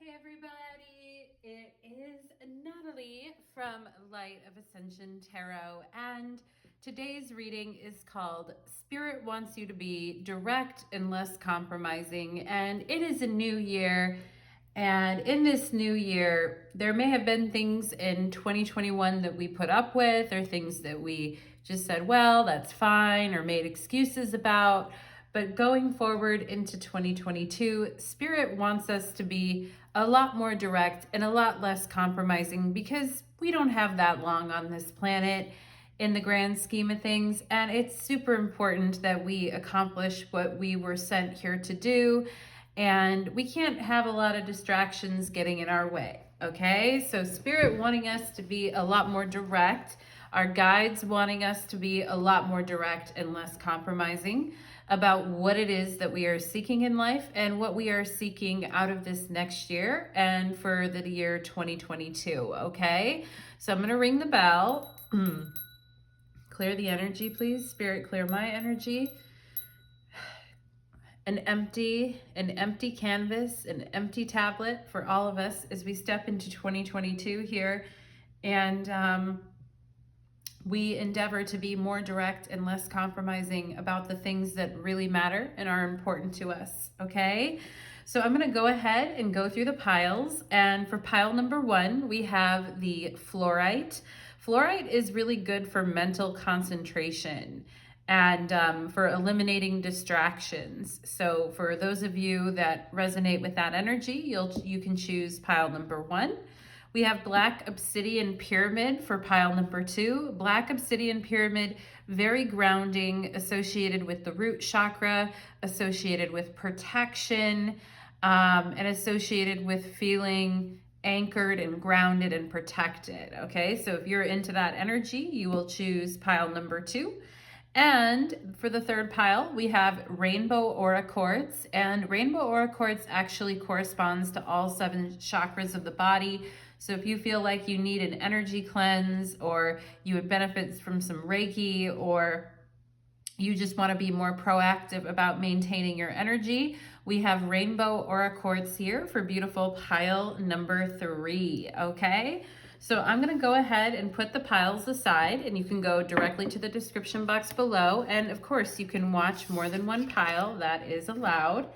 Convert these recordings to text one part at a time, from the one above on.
Hey everybody, it is Natalie from Light of Ascension Tarot, and today's reading is called Spirit Wants You to Be Direct and Less Compromising. And it is a new year, and in this new year there may have been things in 2021 that we put up with, or things that we just said, well, that's fine, or made excuses about. But going forward into 2022, Spirit wants us to be a lot more direct and a lot less compromising, because we don't have that long on this planet in the grand scheme of things. And it's super important that we accomplish what we were sent here to do. And we can't have a lot of distractions getting in our way. Okay, so Spirit wanting us to be a lot more direct, our guides wanting us to be a lot more direct and less compromising about what it is that we are seeking in life and what we are seeking out of this next year and for the year 2022. Okay, so I'm going to ring the bell. Clear the energy, please. Spirit, clear my energy. An empty canvas, an empty tablet for all of us as we step into 2022 here. And we endeavor to be more direct and less compromising about the things that really matter and are important to us, okay? So I'm gonna go ahead and go through the piles. And for pile number 1, we have the fluorite. Fluorite is really good for mental concentration and for eliminating distractions. So for those of you that resonate with that energy, you can choose pile number 1. We have Black Obsidian Pyramid for pile number 2. Black Obsidian Pyramid, very grounding, associated with the root chakra, associated with protection, and associated with feeling anchored and grounded and protected. Okay, so if you're into that energy, you will choose pile number 2. And for the third pile, we have Rainbow Aura Quartz. And Rainbow Aura Quartz actually corresponds to all 7 chakras of the body. So if you feel like you need an energy cleanse, or you would benefit from some Reiki, or you just want to be more proactive about maintaining your energy, we have Rainbow Aura Quartz here for beautiful pile number 3, okay? So I'm going to go ahead and put the piles aside, and you can go directly to the description box below. And of course, you can watch more than one pile. That is allowed.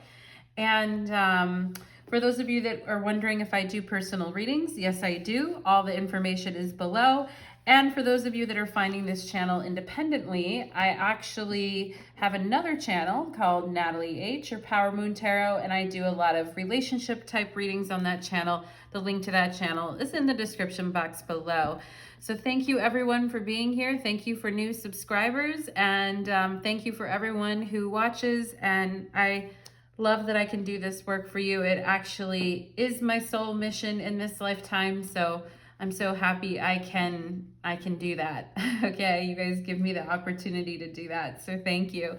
And for those of you that are wondering if I do personal readings, yes, I do. All the information is below. And for those of you that are finding this channel independently, I actually have another channel called Natalie H Tarot, and I do a lot of relationship type readings on that channel. The link to that channel is in the description box below. So thank you everyone for being here. Thank you for new subscribers, and thank you for everyone who watches. And I love that I can do this work for you. It actually is my soul mission in this lifetime. So I'm so happy I can do that. Okay, you guys give me the opportunity to do that. So thank you.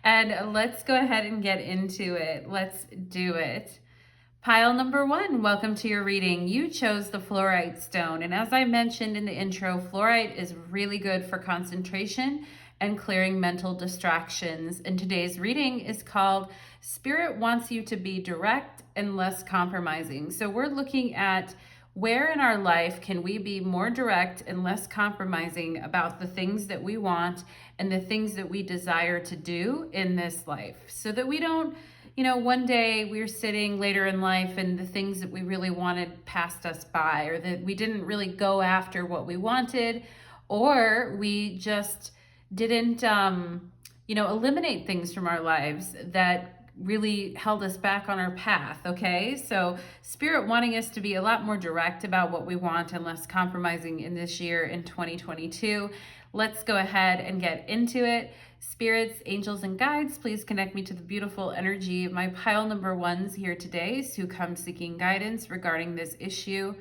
And let's go ahead and get into it. Let's do it. Pile number 1, welcome to your reading. You chose the fluorite stone. And as I mentioned in the intro, fluorite is really good for concentration and clearing mental distractions. And today's reading is called Spirit Wants You to Be Direct and Less Compromising. So we're looking at where in our life can we be more direct and less compromising about the things that we want and the things that we desire to do in this life, so that we don't, one day we're sitting later in life and the things that we really wanted passed us by, or that we didn't really go after what we wanted, or we just didn't, eliminate things from our lives that really held us back on our path, okay? So Spirit wanting us to be a lot more direct about what we want and less compromising in this year in 2022. Let's go ahead and get into it. Spirits, angels, and guides, please connect me to the beautiful energy of my pile number 1s here today who come seeking guidance regarding this issue.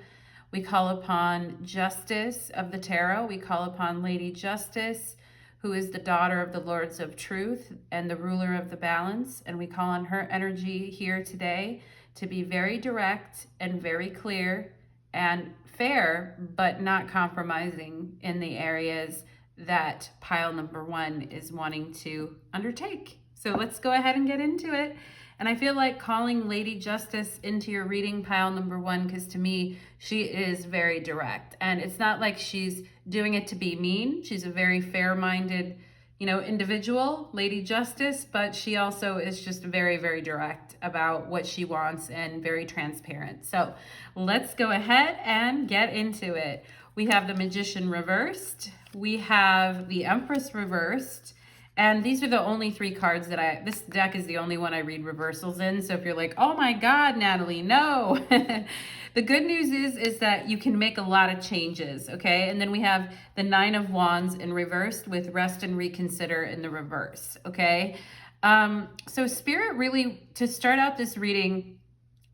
We call upon Justice of the Tarot. We call upon Lady Justice, who is the daughter of the Lords of Truth and the ruler of the balance. And we call on her energy here today to be very direct and very clear and fair, but not compromising in the areas that pile number 1 is wanting to undertake. So let's go ahead and get into it. And I feel like calling Lady Justice into your reading pile number one, because to me, she is very direct. And it's not like she's doing it to be mean. She's a very fair-minded, you know, individual, Lady Justice, but she also is just very, very direct about what she wants and very transparent. So let's go ahead and get into it. We have the Magician reversed. We have the Empress reversed. And these are the only three cards that this deck is the only one I read reversals in. So if you're like, oh my God, Natalie, no. The good news is that you can make a lot of changes, okay? And then we have the Nine of Wands in reversed with Rest and Reconsider in the reverse, okay? So Spirit really, to start out this reading,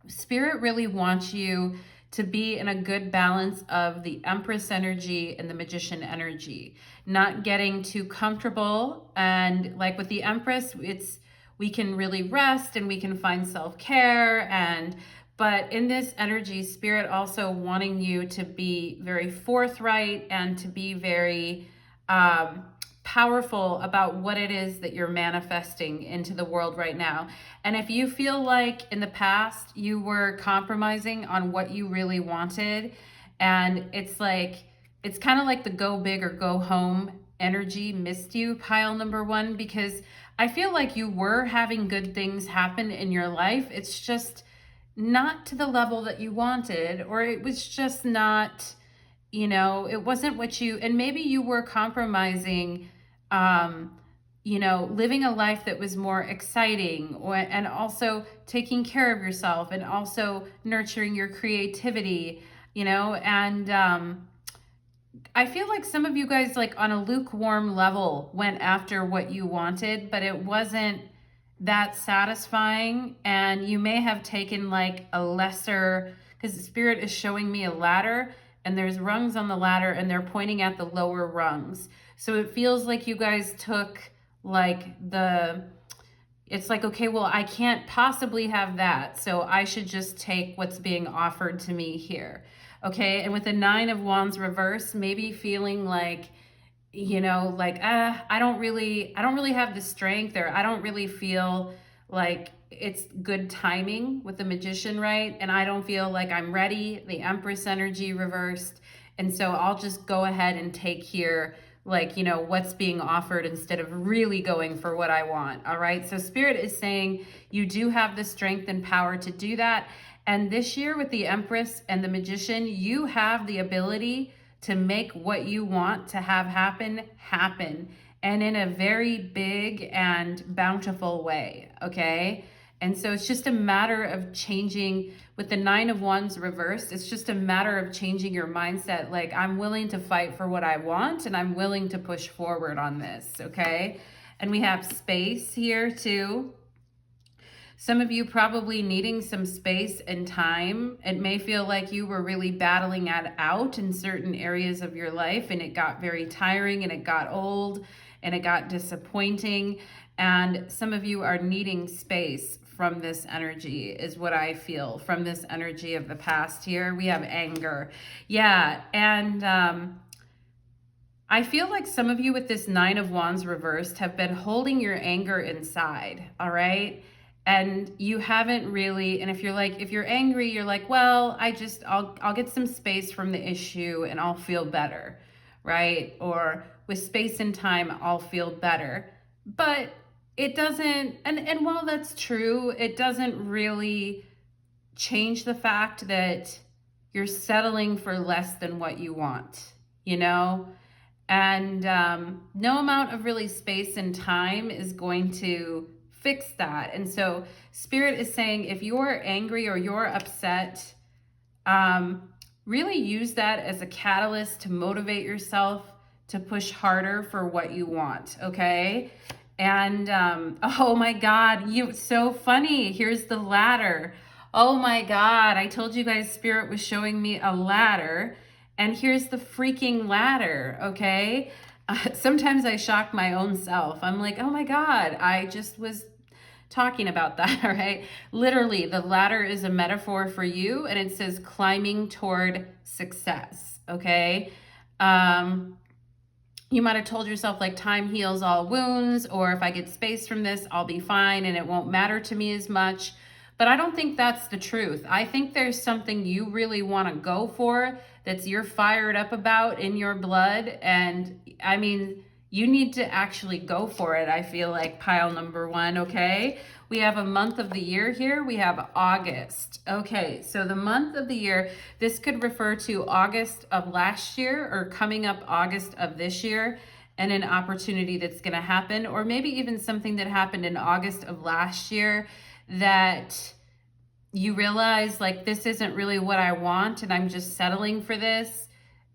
Spirit really wants you to be in a good balance of the Empress energy and the Magician energy, not getting too comfortable. And like with the Empress, we can really rest and we can find self-care, but in this energy, Spirit also wanting you to be very forthright and to be very powerful about what it is that you're manifesting into the world right now. And if you feel like in the past you were compromising on what you really wanted, and it's kind of like the go big or go home energy missed you, pile number one, because I feel like you were having good things happen in your life. It's just not to the level that you wanted, or it was just not, you know, it wasn't what you, and maybe you were compromising, you know, living a life that was more exciting, and also taking care of yourself and also nurturing your creativity, you know, and I feel like some of you guys, like on a lukewarm level, went after what you wanted, but it wasn't that satisfying. And you may have taken like a lesser, because the Spirit is showing me a ladder and there's rungs on the ladder and they're pointing at the lower rungs. So it feels like you guys took like it's like, okay, well, I can't possibly have that, so I should just take what's being offered to me here. Okay, and with the Nine of Wands reverse, maybe feeling like, you know, like, I don't really have the strength, or I don't really feel like it's good timing with the Magician, right? And I don't feel like I'm ready, the Empress energy reversed. And so I'll just go ahead and take here, like, you know, what's being offered instead of really going for what I want. All right. So Spirit is saying you do have the strength and power to do that. And this year with the Empress and the Magician, you have the ability to make what you want to have happen, and in a very big and bountiful way, okay? And so it's just a matter of changing. With the Nine of Wands reversed, it's just a matter of changing your mindset. Like, I'm willing to fight for what I want, and I'm willing to push forward on this, okay? And we have space here too. Some of you probably needing some space and time. It may feel like you were really battling it out in certain areas of your life, and it got very tiring, and it got old, and it got disappointing. And some of you are needing space from this energy, is what I feel, from this energy of the past here. We have anger. Yeah, and I feel like some of you with this Nine of Wands reversed have been holding your anger inside, all right? And you haven't really, and if you're angry, you're like, well, I'll get some space from the issue and I'll feel better, right? Or with space and time, I'll feel better. But it doesn't, and while that's true, it doesn't really change the fact that you're settling for less than what you want, you know? And no amount of really space and time is going to fix that. And so Spirit is saying, if you're angry or you're upset, really use that as a catalyst to motivate yourself to push harder for what you want, okay? And oh my God, so funny. Here's the ladder. Oh my God, I told you guys Spirit was showing me a ladder, and here's the freaking ladder, okay? Sometimes I shock my own self. I'm like, oh my God, I just was talking about that, all right? Literally, the ladder is a metaphor for you, and it says climbing toward success, okay? You might have told yourself like time heals all wounds, or if I get space from this, I'll be fine and it won't matter to me as much. But I don't think that's the truth. I think there's something you really want to go for that's you're fired up about in your blood. And I mean, you need to actually go for it. I feel like pile number one, okay? We have a month of the year here. We have August. Okay, so the month of the year, this could refer to August of last year or coming up August of this year, and an opportunity that's going to happen, or maybe even something that happened in August of last year that you realize like this isn't really what I want and I'm just settling for this,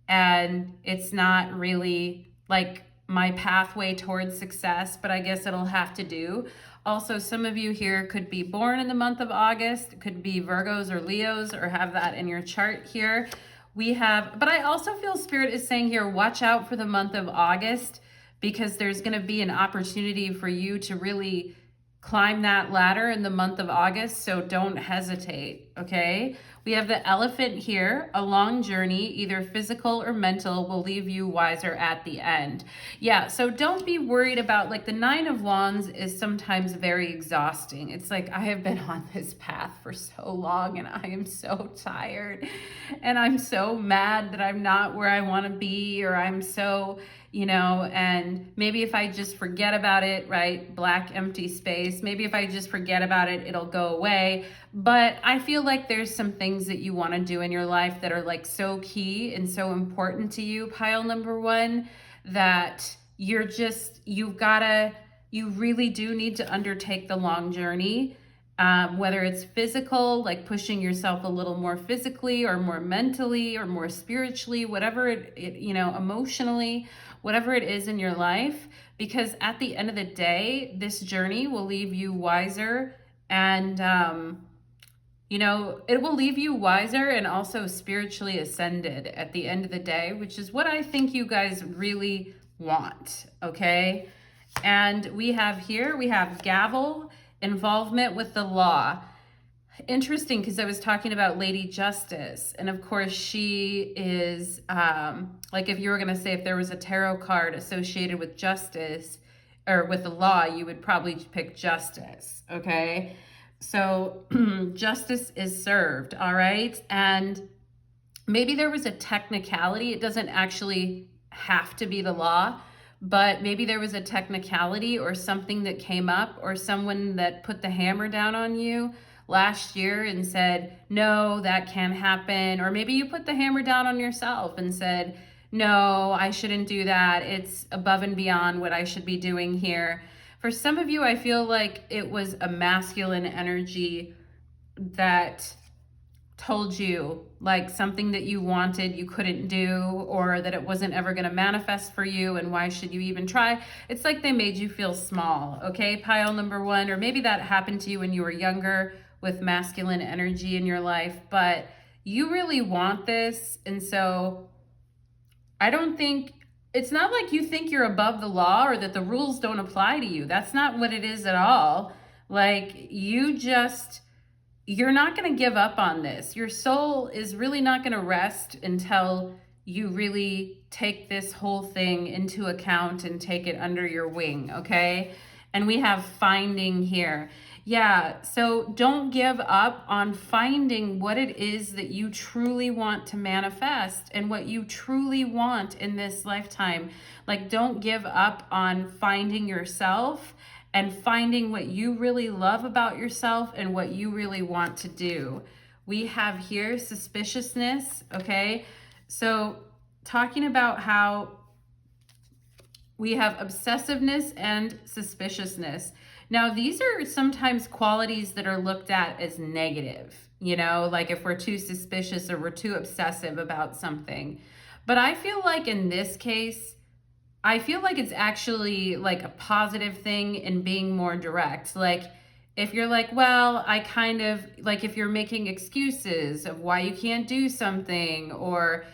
and it's not really like my pathway towards success, but I guess it'll have to do. Also, some of you here could be born in the month of August, could be Virgos or Leos, or have that in your chart here. We have, but I also feel Spirit is saying here, watch out for the month of August, because there's going to be an opportunity for you to really climb that ladder in the month of August. So don't hesitate. Okay. We have the Elephant here. A long journey, either physical or mental, will leave you wiser at the end. Yeah. So don't be worried about, like, the Nine of Wands is sometimes very exhausting. It's like, I have been on this path for so long and I am so tired and I'm so mad that I'm not where I want to be, or I'm so, you know, and maybe if I just forget about it, right? Black empty space. Maybe if I just forget about it, it'll go away. But I feel like there's some things that you want to do in your life that are like so key and so important to you, pile number one, that you really do need to undertake the long journey. Whether it's physical, like pushing yourself a little more physically or more mentally or more spiritually, whatever it emotionally, whatever it is in your life, because at the end of the day, this journey will leave you wiser, and it will leave you wiser and also spiritually ascended at the end of the day, which is what I think you guys really want, okay? And we have gavel, involvement with the law. Interesting, because I was talking about Lady Justice, and of course she is like, if you were going to say if there was a tarot card associated with justice or with the law, you would probably pick Justice, okay? So justice is served, all right? And maybe there was a technicality. It doesn't actually have to be the law, but maybe there was a technicality or something that came up, or someone that put the hammer down on you last year and said, no, that can't happen. Or maybe you put the hammer down on yourself and said, no, I shouldn't do that. It's above and beyond what I should be doing here. For some of you, I feel like it was a masculine energy that told you like something that you wanted you couldn't do, or that it wasn't ever going to manifest for you, and why should you even try? It's like they made you feel small, okay, pile number one. Or maybe that happened to you when you were younger with masculine energy in your life, but you really want this. And so I don't think, it's not like you think you're above the law or that the rules don't apply to you. That's not what it is at all. Like, you're not going to give up on this. Your soul is really not going to rest until you really take this whole thing into account and take it under your wing, okay? And we have finding here. Yeah, so don't give up on finding what it is that you truly want to manifest and what you truly want in this lifetime. Like, don't give up on finding yourself and finding what you really love about yourself and what you really want to do. We have here suspiciousness, okay? So talking about how we have obsessiveness and suspiciousness. Now, these are sometimes qualities that are looked at as negative, like if we're too suspicious or we're too obsessive about something. But I feel like in this case, I feel like it's actually like a positive thing in being more direct. Like, if you're like, well, I kind of, like, if you're making excuses of why you can't do something, or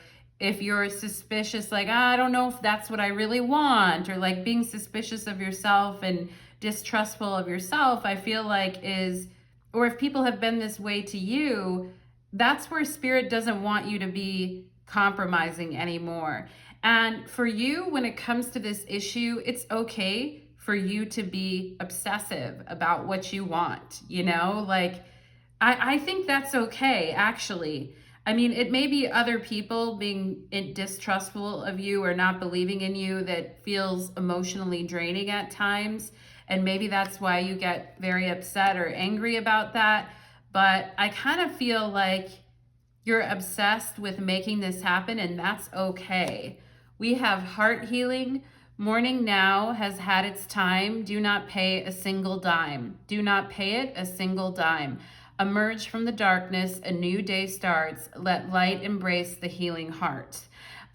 if you're suspicious, like, I don't know if that's what I really want, or like being suspicious of yourself and distrustful of yourself, I feel like or if people have been this way to you, that's where Spirit doesn't want you to be compromising anymore. And for you, when it comes to this issue, it's okay for you to be obsessive about what you want, you know? Like, I think that's okay, actually. I mean, it may be other people being distrustful of you or not believing in you that feels emotionally draining at times. And maybe that's why you get very upset or angry about that. But I kind of feel like you're obsessed with making this happen, and that's okay. We have heart healing. Mourning now has had its time. Do not pay a single dime. Do not pay it a single dime. Emerge from the darkness. A new day starts. Let light embrace the healing heart.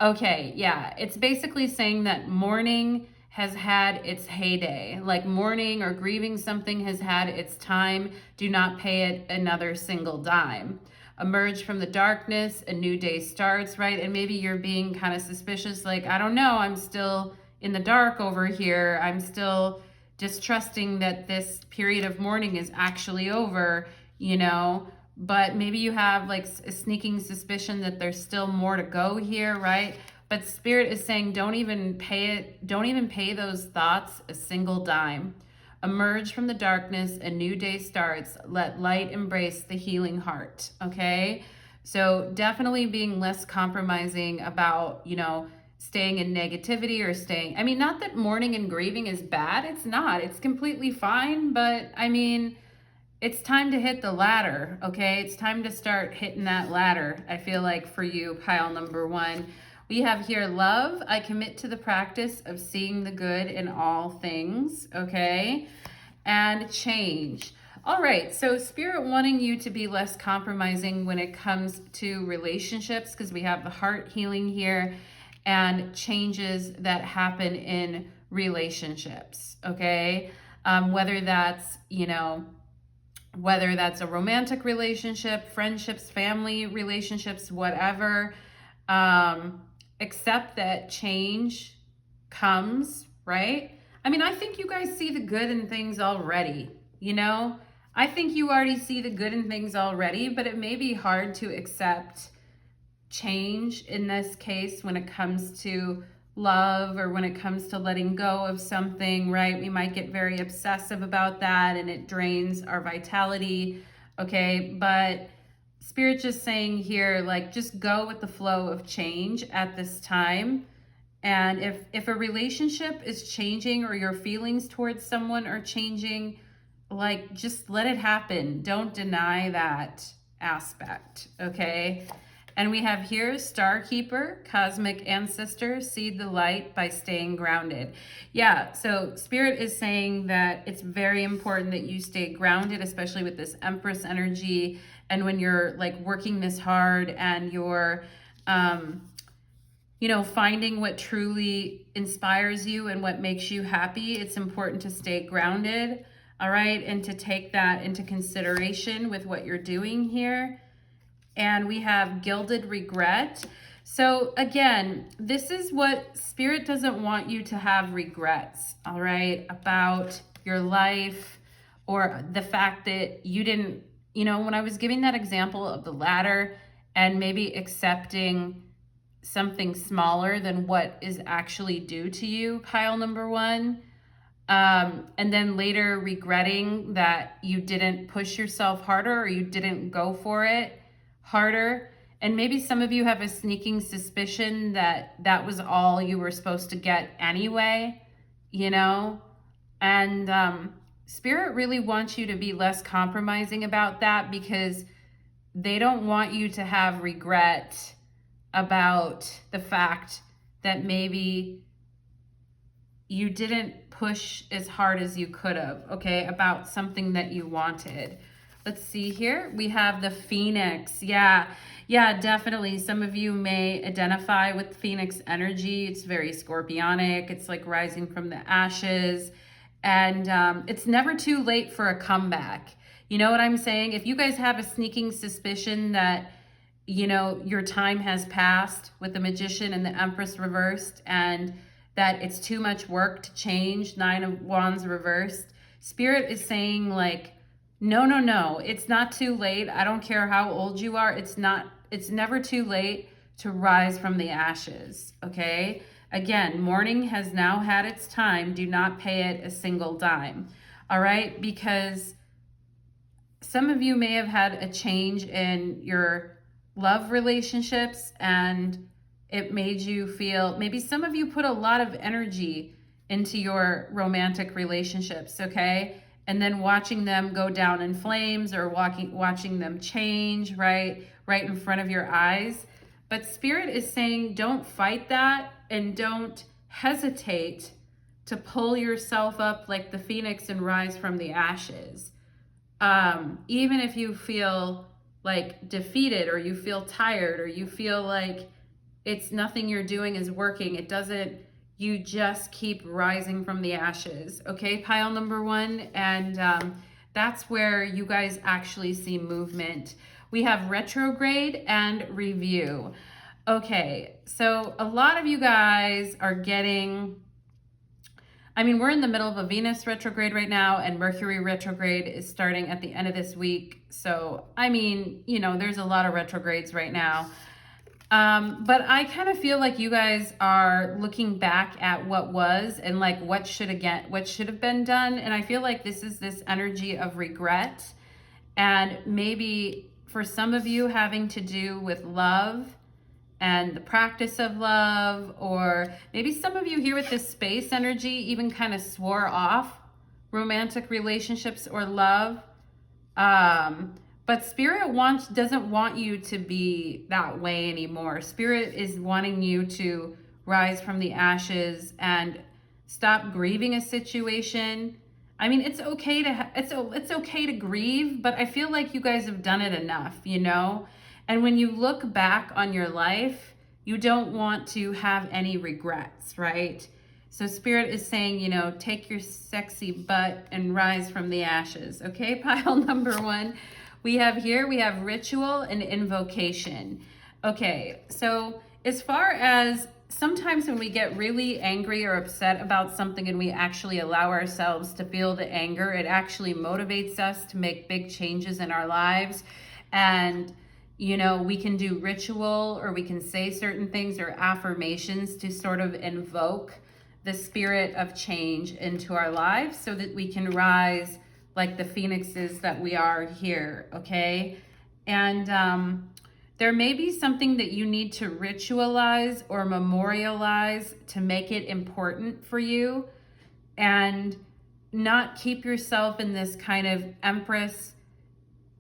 Okay, yeah, it's basically saying that mourning has had its heyday. Like mourning or grieving something has had its time. Do not pay it another single dime. Emerge from the darkness, a new day starts, right? And maybe you're being kind of suspicious, like, I don't know, I'm still in the dark over here. I'm still distrusting that this period of mourning is actually over, you know? But maybe you have like a sneaking suspicion that there's still more to go here, right? But Spirit is saying, don't even pay those thoughts a single dime. Emerge from the darkness, a new day starts. Let light embrace the healing heart, okay? So definitely being less compromising about, you know, staying in negativity or staying, I mean, not that mourning and grieving is bad. It's not. It's completely fine. But I mean, it's time to hit the ladder, okay? It's time to start hitting that ladder, I feel like, for you, pile number one. We have here love. I commit to the practice of seeing the good in all things, okay? And change. All right, so Spirit wanting you to be less compromising when it comes to relationships, because we have the heart healing here and changes that happen in relationships, okay? Whether that's, you know, whether that's a romantic relationship, friendships, family relationships, whatever. Accept that change comes, right? I mean, I think you guys see the good in things already, you know? I think you already see the good in things already, but it may be hard to accept change in this case when it comes to love or when it comes to letting go of something, right? We might get very obsessive about that and it drains our vitality, okay? But Spirit just saying here, like, just go with the flow of change at this time. And if a relationship is changing or your feelings towards someone are changing, like, just let it happen. Don't deny that aspect, okay? And we have here Star Keeper, Cosmic Ancestor, seed the light by staying grounded. Yeah, so Spirit is saying that it's very important that you stay grounded, especially with this Empress energy. And when you're like working this hard and you're, you know, finding what truly inspires you and what makes you happy, it's important to stay grounded, all right? And to take that into consideration with what you're doing here. And we have Gilded Regret. So again, this is what Spirit doesn't want you to have regrets, all right, about your life or the fact that you didn't, you know, when I was giving that example of the ladder and maybe accepting something smaller than what is actually due to you, pile number one, and then later regretting that you didn't push yourself harder or you didn't go for it harder. And maybe some of you have a sneaking suspicion that that was all you were supposed to get anyway, you know? And Spirit really wants you to be less compromising about that because they don't want you to have regret about the fact that maybe you didn't push as hard as you could have, okay, about something that you wanted. Let's see here. We have the Phoenix. Yeah, definitely. Some of you may identify with Phoenix energy. It's very scorpionic. It's like rising from the ashes. And it's never too late for a comeback. You know what I'm saying? If you guys have a sneaking suspicion that, you know, your time has passed with the Magician and the Empress reversed and that it's too much work to change, Nine of Wands reversed, Spirit is saying like, no, it's not too late. I don't care how old you are. It's never too late to rise from the ashes, okay? Again, mourning has now had its time. Do not pay it a single dime, all right? Because some of you may have had a change in your love relationships and it made you feel, maybe some of you put a lot of energy into your romantic relationships, okay? And then watching them go down in flames or watching them change, right in front of your eyes. But Spirit is saying, don't fight that and don't hesitate to pull yourself up like the phoenix and rise from the ashes. Even if you feel like defeated or you feel tired or you feel like it's nothing you're doing is working, it doesn't, you just keep rising from the ashes, okay, pile number one? And that's where you guys actually see movement. We have retrograde and review. Okay, so a lot of you guys are getting, I mean, we're in the middle of a Venus retrograde right now, and Mercury retrograde is starting at the end of this week. So, I mean, you know, there's a lot of retrogrades right now. But I kind of feel like you guys are looking back at what was and like what should have been done. And I feel like this is this energy of regret, and maybe for some of you having to do with love and the practice of love, or maybe some of you here with this space energy even kind of swore off romantic relationships or love. But Spirit doesn't want you to be that way anymore. Spirit is wanting you to rise from the ashes and stop grieving a situation. I mean, it's okay to it's okay to grieve, but I feel like you guys have done it enough, you know? And when you look back on your life, you don't want to have any regrets, right? So Spirit is saying, you know, take your sexy butt and rise from the ashes. Okay, pile number one. We have ritual and invocation. Okay, so as far as sometimes when we get really angry or upset about something and we actually allow ourselves to feel the anger, it actually motivates us to make big changes in our lives. And you know, we can do ritual, or we can say certain things or affirmations to sort of invoke the spirit of change into our lives so that we can rise like the phoenixes that we are here, okay? And there may be something that you need to ritualize or memorialize to make it important for you, and not keep yourself in this kind of Empress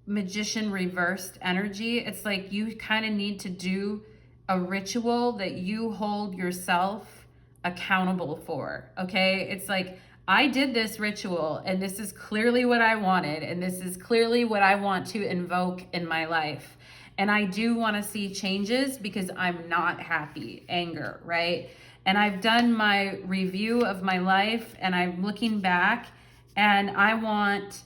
Magician reversed energy. It's like you kind of need to do a ritual that you hold yourself accountable for, okay? It's like, I did this ritual and this is clearly what I wanted, and this is clearly what I want to invoke in my life. And I do want to see changes because I'm not happy, anger, right? And I've done my review of my life and I'm looking back, and I want,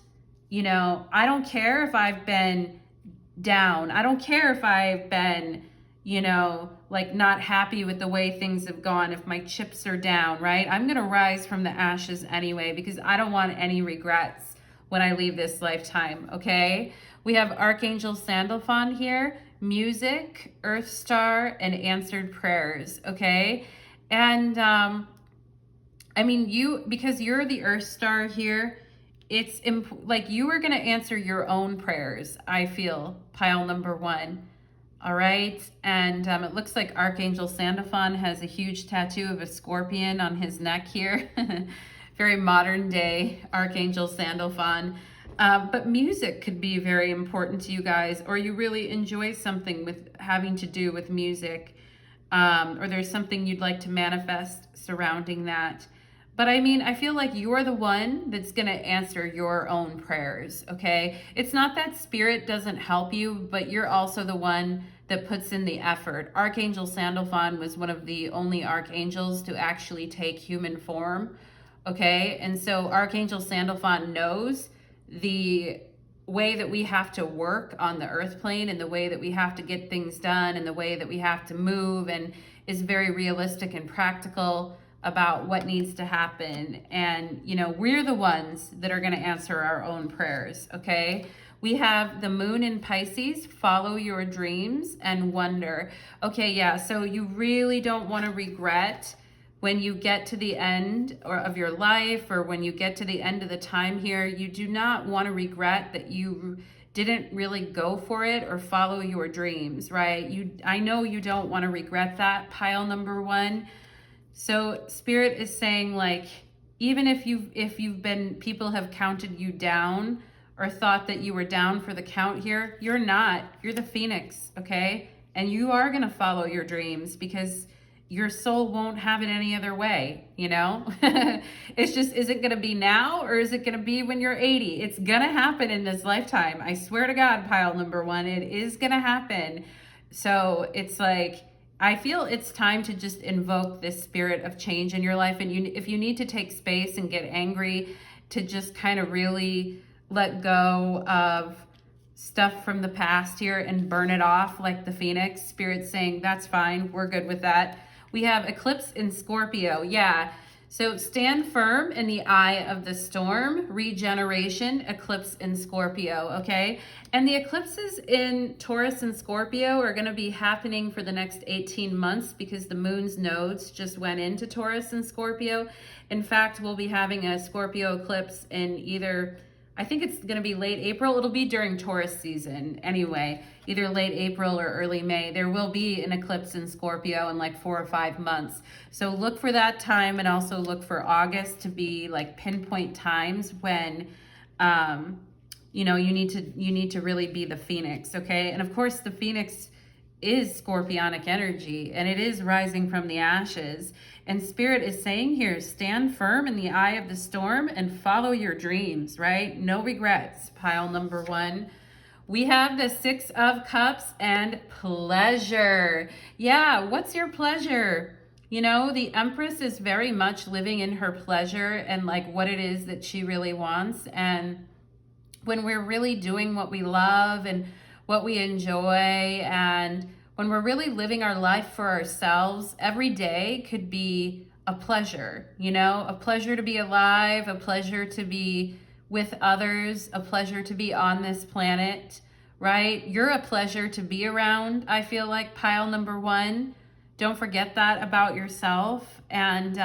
you know, I don't care if I've been down. I don't care if I've been, you know, like not happy with the way things have gone, if my chips are down, right? I'm going to rise from the ashes anyway, because I don't want any regrets when I leave this lifetime, okay? We have Archangel Sandalphon here, music, Earth Star, and answered prayers, okay? And I mean, because you're the Earth Star here, it's like you are going to answer your own prayers, I feel, pile number one. All right. And it looks like Archangel Sandalphon has a huge tattoo of a scorpion on his neck here. Very modern day Archangel Sandalphon. But music could be very important to you guys, or you really enjoy something with having to do with music, or there's something you'd like to manifest surrounding that. But I mean, I feel like you're the one that's going to answer your own prayers, okay? It's not that Spirit doesn't help you, but you're also the one that puts in the effort. Archangel Sandalphon was one of the only archangels to actually take human form, okay? And so Archangel Sandalphon knows the way that we have to work on the earth plane, and the way that we have to get things done, and the way that we have to move, and is very realistic and practical about what needs to happen. And, you know, we're the ones that are going to answer our own prayers, okay? We have the moon in Pisces, follow your dreams and wonder. Okay, yeah, so you really don't want to regret when you get to the end of your life, or when you get to the end of the time here. You do not want to regret that you didn't really go for it or follow your dreams, right? I know you don't want to regret that, pile number one. So Spirit is saying, like, even if you've been, people have counted you down or thought that you were down for the count here, you're not. You're the Phoenix, okay? And you are going to follow your dreams, because your soul won't have it any other way, you know? It's just, is it going to be now, or is it going to be when you're 80? It's going to happen in this lifetime. I swear to God, pile number one, it is going to happen. So it's like, I feel it's time to just invoke this spirit of change in your life. And if you need to take space and get angry, to just kind of really let go of stuff from the past here and burn it off like the Phoenix. Spirit's saying, that's fine. We're good with that. We have eclipse in Scorpio. Yeah. So stand firm in the eye of the storm, regeneration, eclipse in Scorpio, okay? And the eclipses in Taurus and Scorpio are going to be happening for the next 18 months, because the moon's nodes just went into Taurus and Scorpio. In fact, we'll be having a Scorpio eclipse in either, I think it's going to be late April. It'll be during Taurus season anyway, either late April or early May. There will be an eclipse in Scorpio in like 4 or 5 months. So look for that time, and also look for August to be like pinpoint times when, you know, you need to really be the Phoenix, okay? And of course, the Phoenix is scorpionic energy, and it is rising from the ashes. And Spirit is saying here, stand firm in the eye of the storm and follow your dreams, right? No regrets, pile number one. We have the Six of Cups and pleasure. Yeah, what's your pleasure? You know, the Empress is very much living in her pleasure and like what it is that she really wants. And when we're really doing what we love and what we enjoy, and when we're really living our life for ourselves, every day could be a pleasure, you know, a pleasure to be alive, a pleasure to be with others, a pleasure to be on this planet, right? You're a pleasure to be around, I feel like, pile number one. Don't forget that about yourself. And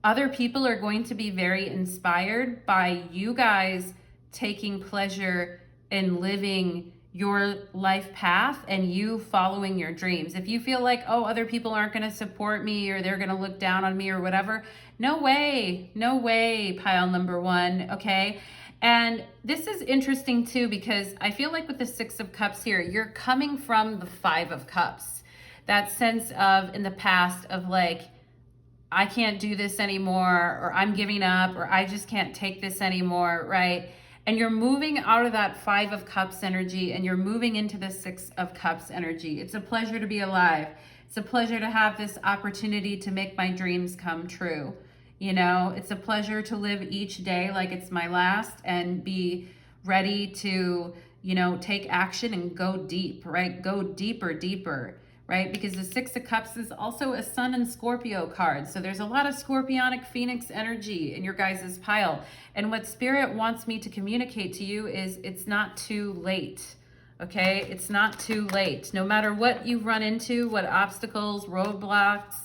other people are going to be very inspired by you guys taking pleasure in living your life path and you following your dreams. If you feel like, oh, other people aren't going to support me, or they're going to look down on me or whatever, no way, pile number one, okay? And this is interesting too, because I feel like with the Six of Cups here, you're coming from the Five of Cups. That sense of, in the past, of like, I can't do this anymore, or I'm giving up, or I just can't take this anymore, right? And you're moving out of that Five of Cups energy, and you're moving into the Six of Cups energy. It's a pleasure to be alive. It's a pleasure to have this opportunity to make my dreams come true. You know, it's a pleasure to live each day like it's my last, and be ready to, you know, take action and go deep, right? Go deeper, right? Because the Six of Cups is also a Sun and Scorpio card. So there's a lot of Scorpionic Phoenix energy in your guys' pile. And what Spirit wants me to communicate to you is it's not too late, okay? It's not too late. No matter what you've run into, what obstacles, roadblocks,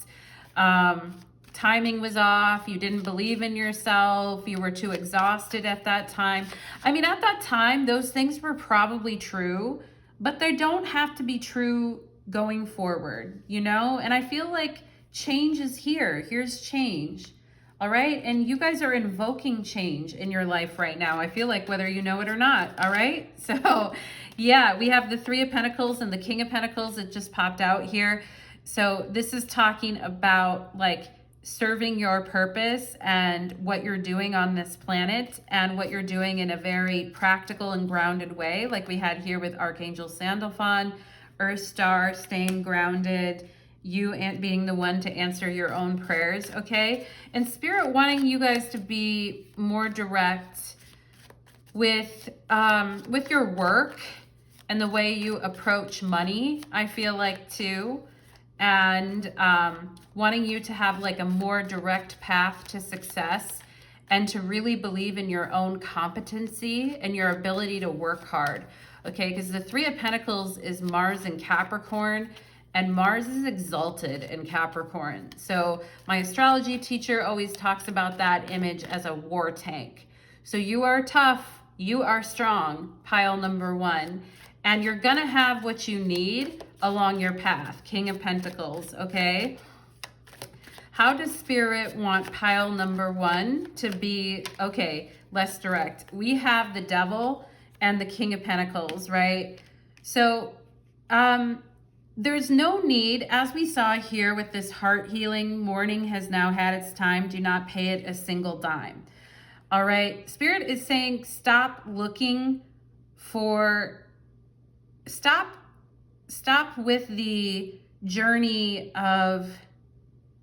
timing was off, you didn't believe in yourself, you were too exhausted at that time. I mean, at that time, those things were probably true, but they don't have to be true going forward, you know? And I feel like change is here. Here's change. All right. And you guys are invoking change in your life right now. I feel like, whether you know it or not. All right. So yeah, we have the Three of Pentacles and the King of Pentacles that just popped out here. So this is talking about like serving your purpose and what you're doing on this planet, and what you're doing in a very practical and grounded way. Like we had here with Archangel Sandalphon, Earth Star, staying grounded, you being the one to answer your own prayers, okay? And Spirit wanting you guys to be more direct with your work and the way you approach money, I feel like too. And wanting you to have like a more direct path to success, and to really believe in your own competency and your ability to work hard. Okay, because the Three of Pentacles is Mars in Capricorn, and Mars is exalted in Capricorn. So my astrology teacher always talks about that image as a war tank. So you are tough, you are strong, pile number one, and you're gonna have what you need along your path. King of Pentacles, okay? How does Spirit want pile number one to be, okay, less direct? We have the Devil and the King of Pentacles, right? So, there's no need, as we saw here with this heart healing, mourning has now had its time. Do not pay it a single dime. All right. Spirit is saying stop looking for, stop with the journey of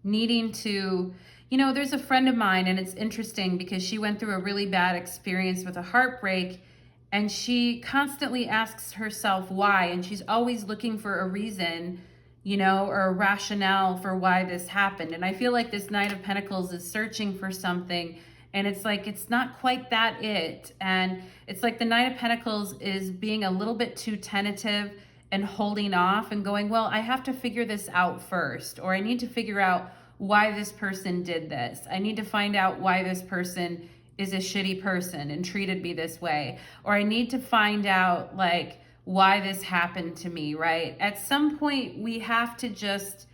needing to, you know, there's a friend of mine, and it's interesting because she went through a really bad experience with a heartbreak. And she constantly asks herself why, and she's always looking for a reason, you know, or a rationale for why this happened. And I feel like this Knight of Pentacles is searching for something, and it's like, it's not quite that it. And it's like the Knight of Pentacles is being a little bit too tentative and holding off and going, well, I have to figure this out first, or I need to figure out why this person did this. I need to find out why this person is a shitty person and treated me this way, or I need to find out like why this happened to me, right? At some point we have to just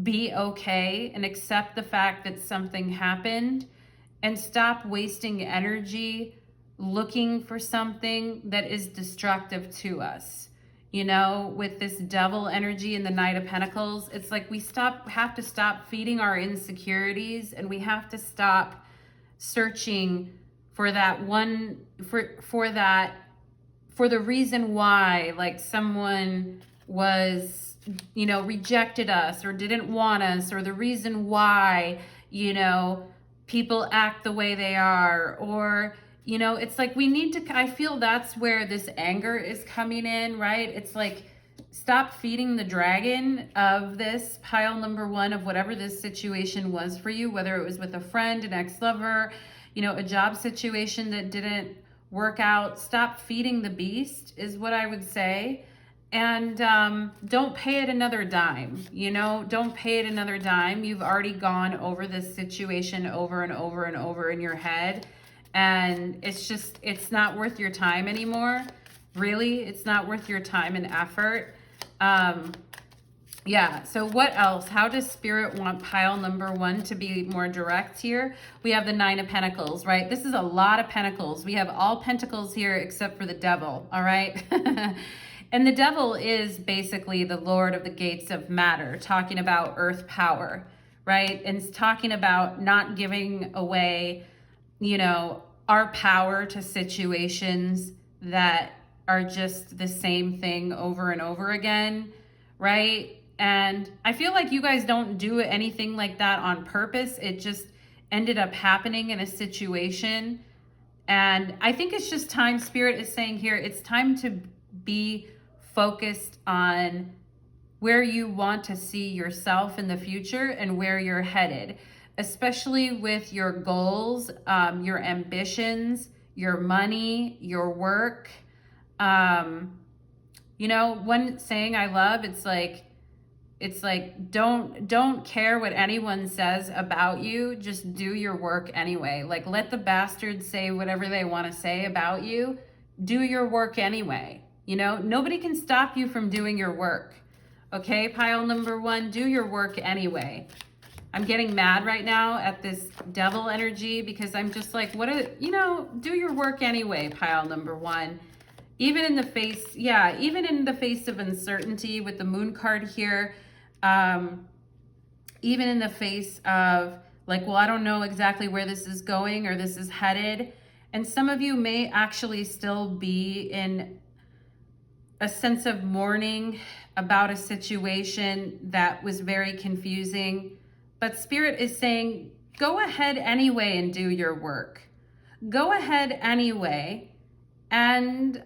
be okay and accept the fact that something happened and stop wasting energy looking for something that is destructive to us. You know, with this Devil energy and the Knight of Pentacles, it's like we have to stop feeding our insecurities, and we have to stop searching for that one, for the reason why, like someone was, you know, rejected us or didn't want us, or the reason why, you know, people act the way they are, or, you know, it's like we need to, I feel that's where this anger is coming in, right? It's like, stop feeding the dragon of this pile number one of whatever this situation was for you, whether it was with a friend, an ex-lover, you know, a job situation that didn't work out. Stop feeding the beast is what I would say. And don't pay it another dime, you know, don't pay it another dime. You've already gone over this situation over and over and over in your head. And it's just, it's not worth your time anymore. Really, it's not worth your time and effort. Yeah, so what else? How does Spirit want pile number one to be more direct here? We have the Nine of Pentacles, right? This is a lot of pentacles. We have all pentacles here except for the Devil, all right? And the Devil is basically the Lord of the gates of matter, talking about earth power, right? And it's talking about not giving away, you know, our power to situations that are just the same thing over and over again, right? And I feel like you guys don't do anything like that on purpose. It just ended up happening in a situation. And I think it's just time. Spirit is saying here, it's time to be focused on where you want to see yourself in the future and where you're headed, especially with your goals, your ambitions, your money, your work. You know, one saying I love, it's like don't care what anyone says about you, just do your work anyway. Like, let the bastards say whatever they want to say about you, do your work anyway. You know, nobody can stop you from doing your work. Okay, pile number one, do your work anyway. I'm getting mad right now at this Devil energy because I'm just like, you know, do your work anyway, pile number one. Even in the face, yeah, even in the face of uncertainty with the Moon card here, even in the face of like, well, I don't know exactly where this is going or this is headed. And some of you may actually still be in a sense of mourning about a situation that was very confusing. But Spirit is saying, go ahead anyway and do your work. Go ahead anyway and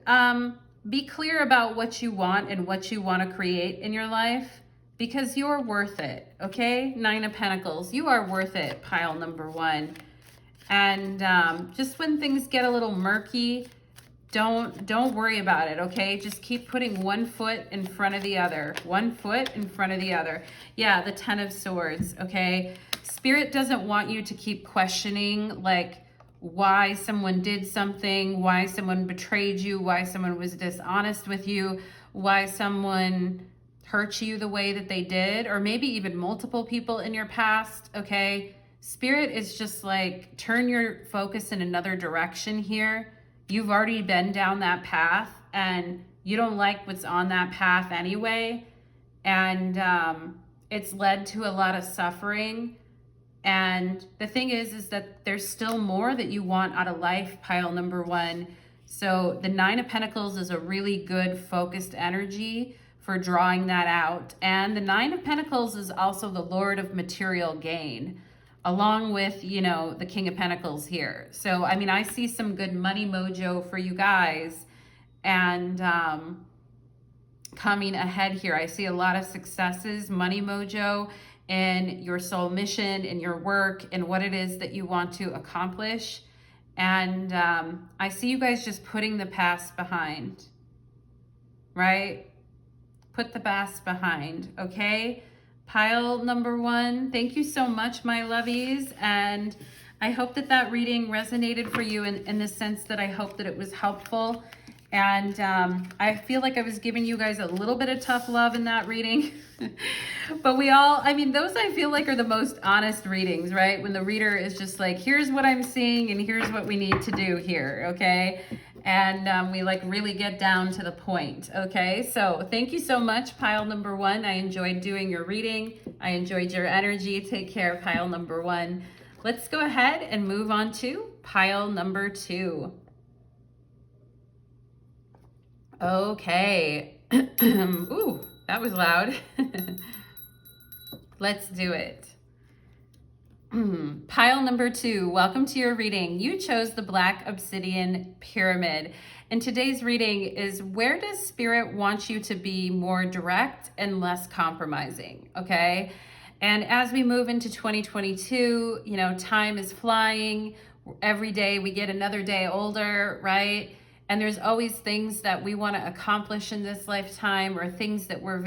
be clear about what you want and what you want to create in your life, because you're worth it, okay? Nine of Pentacles, you are worth it, pile number one. And just when things get a little murky, don't worry about it, okay? Just keep putting one foot in front of the other. One foot in front of the other. Yeah, the 10 of Swords, okay? Spirit doesn't want you to keep questioning, like, why someone did something, why someone betrayed you, why someone was dishonest with you, why someone hurt you the way that they did, or maybe even multiple people in your past, okay? Spirit is just like, turn your focus in another direction here. You've already been down that path and you don't like what's on that path anyway. And it's led to a lot of suffering. And the thing is that there's still more that you want out of life, pile number 1. So the 9 of Pentacles is a really good focused energy for drawing that out. And the 9 of Pentacles is also the Lord of material gain, along with, you know, the King of Pentacles here. So, I mean, I see some good money mojo for you guys. And coming ahead here, I see a lot of successes, money mojo, in your soul mission, in your work, and what it is that you want to accomplish. And I see you guys just putting the past behind, right? Put the past behind, okay? Pile number 1, thank you so much, my lovies. And I hope that that reading resonated for you in the sense that I hope that it was helpful. And I feel like I was giving you guys a little bit of tough love in that reading. But we all, I mean, those I feel like are the most honest readings, right? When the reader is just like, here's what I'm seeing and here's what we need to do here, okay? And we like really get down to the point, okay? So thank you so much, pile number 1. I enjoyed doing your reading. I enjoyed your energy. Take care, pile number 1. Let's go ahead and move on to pile number 2. Okay. Ooh, that was loud. Let's do it. Pile number 2, welcome to your reading. You chose the Black Obsidian Pyramid. And today's reading is, where does Spirit want you to be more direct and less compromising, okay? And as we move into 2022, you know, time is flying. Every day we get another day older, right? And there's always things that we want to accomplish in this lifetime, or things that we're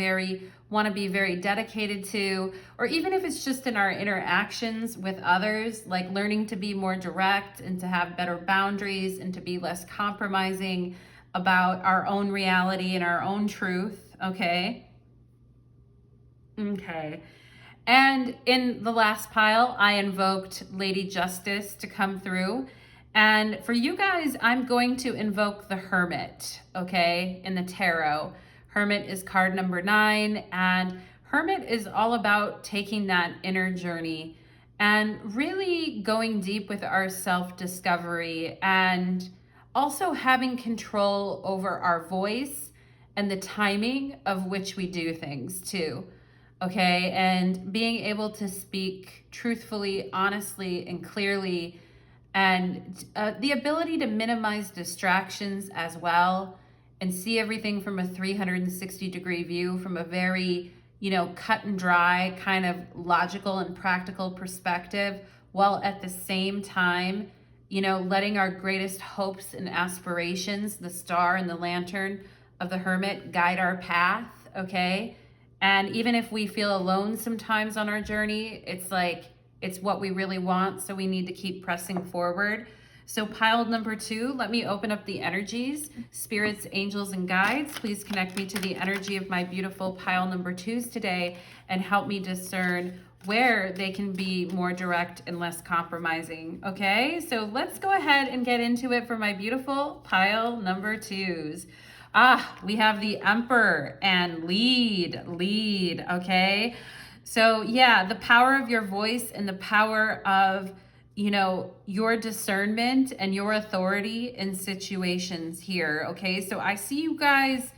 want to be very dedicated to, or even if it's just in our interactions with others, like learning to be more direct and to have better boundaries and to be less compromising about our own reality and our own truth, okay? Okay. And in the last pile, I invoked Lady Justice to come through. And for you guys, I'm going to invoke the Hermit, okay, in the tarot. Hermit is card number 9, and Hermit is all about taking that inner journey and really going deep with our self-discovery, and also having control over our voice and the timing of which we do things too, okay? And being able to speak truthfully, honestly, and clearly, and the ability to minimize distractions as well, and see everything from a 360-degree view, from a very, you know, cut and dry kind of logical and practical perspective, while at the same time, you know, letting our greatest hopes and aspirations, the star and the lantern of the Hermit, guide our path, okay? And even if we feel alone sometimes on our journey, it's like, it's what we really want, so we need to keep pressing forward. So pile number 2, let me open up the energies. Spirits, angels, and guides, please connect me to the energy of my beautiful pile number 2s today and help me discern where they can be more direct and less compromising, okay? So let's go ahead and get into it for my beautiful pile number 2s. We have the Emperor and lead, okay? So yeah, the power of your voice and the power of, you know, your discernment and your authority in situations here, okay? So I see you guys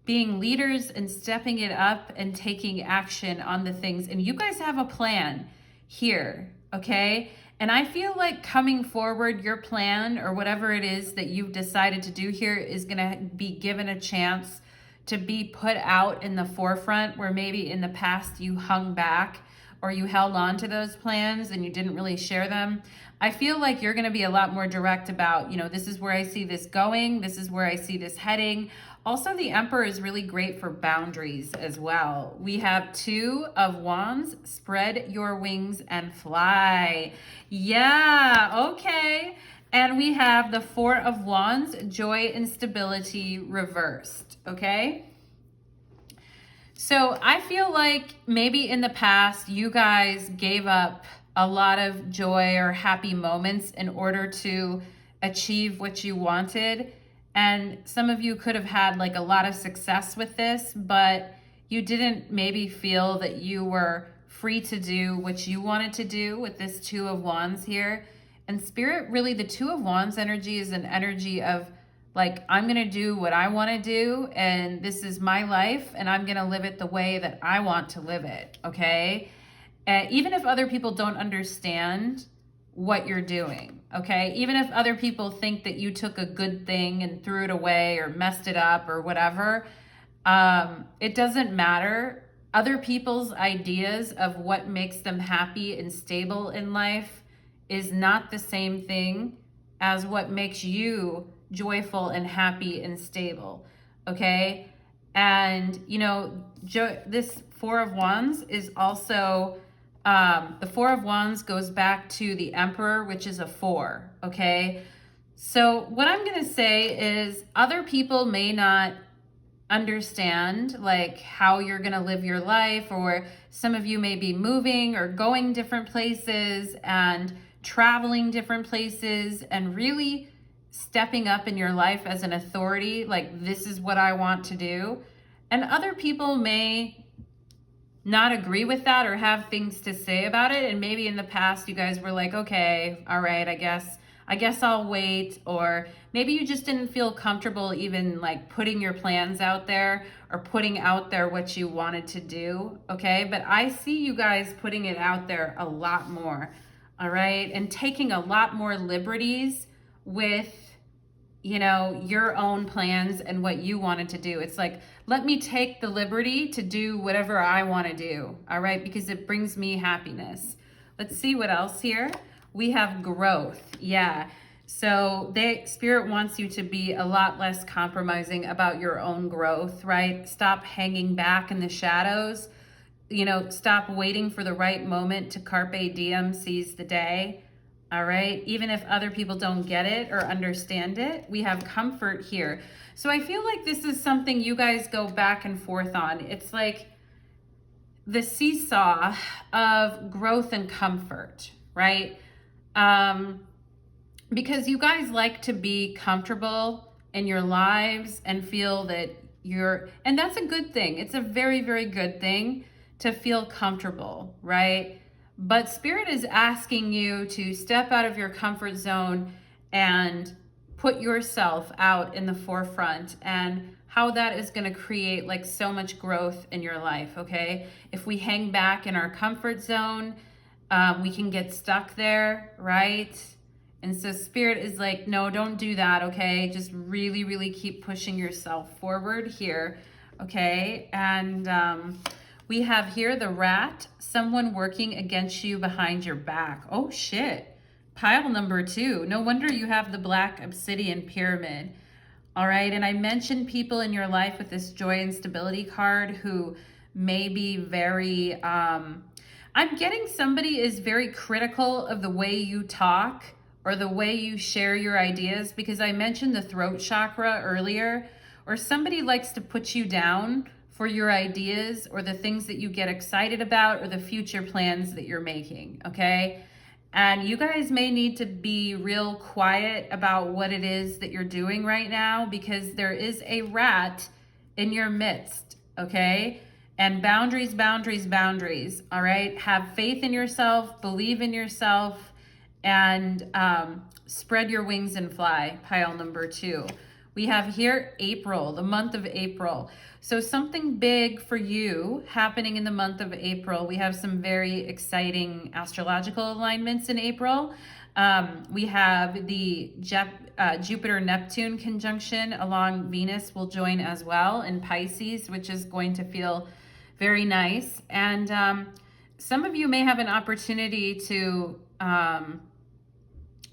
being leaders and stepping it up and taking action on the things. And you guys have a plan here, okay? And I feel like coming forward, your plan or whatever it is that you've decided to do here is gonna be given a chance to be put out in the forefront, where maybe in the past you hung back or you held on to those plans and you didn't really share them, I feel like you're going to be a lot more direct about, you know, this is where I see this going. This is where I see this heading. Also, the Emperor is really great for boundaries as well. We have 2 of Wands, spread your wings and fly. Yeah, okay. And we have the 4 of Wands, joy and stability reversed, okay? So I feel like maybe in the past you guys gave up a lot of joy or happy moments in order to achieve what you wanted. And some of you could have had like a lot of success with this, but you didn't maybe feel that you were free to do what you wanted to do with this 2 of Wands here. And Spirit, really the 2 of Wands energy is an energy of like, I'm going to do what I want to do, and this is my life, and I'm going to live it the way that I want to live it, okay? Even if other people don't understand what you're doing, okay? Even if other people think that you took a good thing and threw it away or messed it up or whatever, it doesn't matter. Other people's ideas of what makes them happy and stable in life is not the same thing as what makes you joyful and happy and stable, okay? And, you know, this 4 of Wands is also, the 4 of Wands goes back to the Emperor, which is a 4, okay? So what I'm going to say is other people may not understand like how you're going to live your life, or some of you may be moving or going different places and traveling different places and really stepping up in your life as an authority, like this is what I want to do. And other people may not agree with that or have things to say about it. And maybe in the past you guys were like, okay, all right, I guess I'll wait. Or maybe you just didn't feel comfortable even like putting your plans out there or putting out there what you wanted to do, okay? But I see you guys putting it out there a lot more, all right? And taking a lot more liberties with, you know, your own plans and what you wanted to do. It's like, let me take the liberty to do whatever I want to do, all right? Because it brings me happiness. Let's see what else here. We have growth, yeah. So Spirit wants you to be a lot less compromising about your own growth, right? Stop hanging back in the shadows. You know, stop waiting for the right moment to carpe diem, seize the day. All right, even if other people don't get it or understand it, we have comfort here. So I feel like this is something you guys go back and forth on. It's like the seesaw of growth and comfort, right? Because you guys like to be comfortable in your lives and feel that and that's a good thing. It's a very, very good thing to feel comfortable, right? But Spirit is asking you to step out of your comfort zone and put yourself out in the forefront, and how that is going to create like so much growth in your life, okay? If we hang back in our comfort zone, we can get stuck there, right? And so Spirit is like, no, don't do that, okay? Just really, really keep pushing yourself forward here, okay? And we have here the Rat, someone working against you behind your back. Oh shit, pile number 2. No wonder you have the black obsidian pyramid. All right, and I mentioned people in your life with this joy and stability card who may be very, I'm getting somebody is very critical of the way you talk or the way you share your ideas, because I mentioned the throat chakra earlier, or somebody likes to put you down for your ideas or the things that you get excited about or the future plans that you're making, okay? And you guys may need to be real quiet about what it is that you're doing right now, because there is a rat in your midst, okay? And boundaries, boundaries, boundaries, all right? Have faith in yourself, believe in yourself, and spread your wings and fly, pile number 2. We have here April, the month of April. So something big for you happening in the month of April. We have some very exciting astrological alignments in April. We have the Jupiter-Neptune conjunction along Venus will join as well in Pisces, which is going to feel very nice. And some of you may have an opportunity to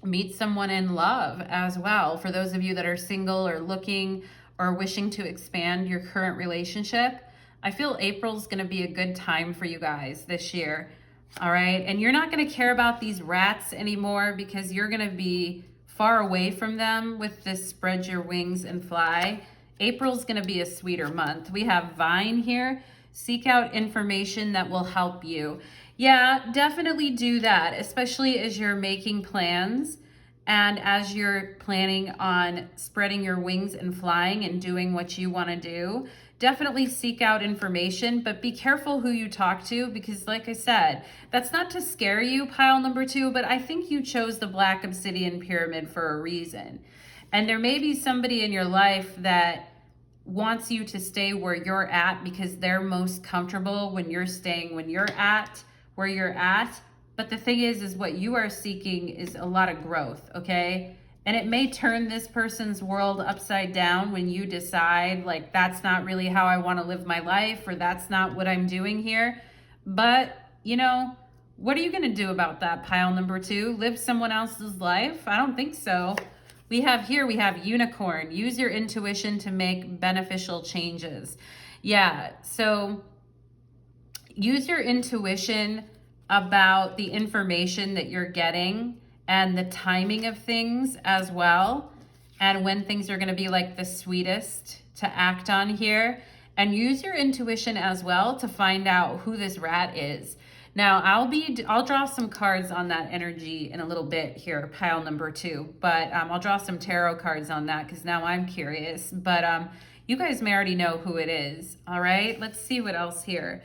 meet someone in love as well. For those of you that are single or looking or wishing to expand your current relationship, I feel April's going to be a good time for you guys this year. All right. And you're not going to care about these rats anymore because you're going to be far away from them with this spread your wings and fly. April's going to be a sweeter month. We have Vine here. Seek out information that will help you. Yeah, definitely do that, especially as you're making plans and as you're planning on spreading your wings and flying and doing what you want to do. Definitely seek out information, but be careful who you talk to because, like I said, that's not to scare you, pile number 2, but I think you chose the Black Obsidian Pyramid for a reason. And there may be somebody in your life that wants you to stay where you're at because they're most comfortable when you're staying when you're at where you're at. But the thing is what you are seeking is a lot of growth, okay? And it may turn this person's world upside down when you decide, like, that's not really how I want to live my life, or that's not what I'm doing here. But, you know, what are you going to do about that, pile number 2? Live someone else's life? I don't think so. We have Unicorn. Use your intuition to make beneficial changes. Yeah, so use your intuition about the information that you're getting and the timing of things as well, and when things are going to be like the sweetest to act on here. And use your intuition as well to find out who this rat is. Now, I'll draw some cards on that energy in a little bit here, pile number 2, but I'll draw some tarot cards on that because now I'm curious. But you guys may already know who it is. All right, let's see what else here.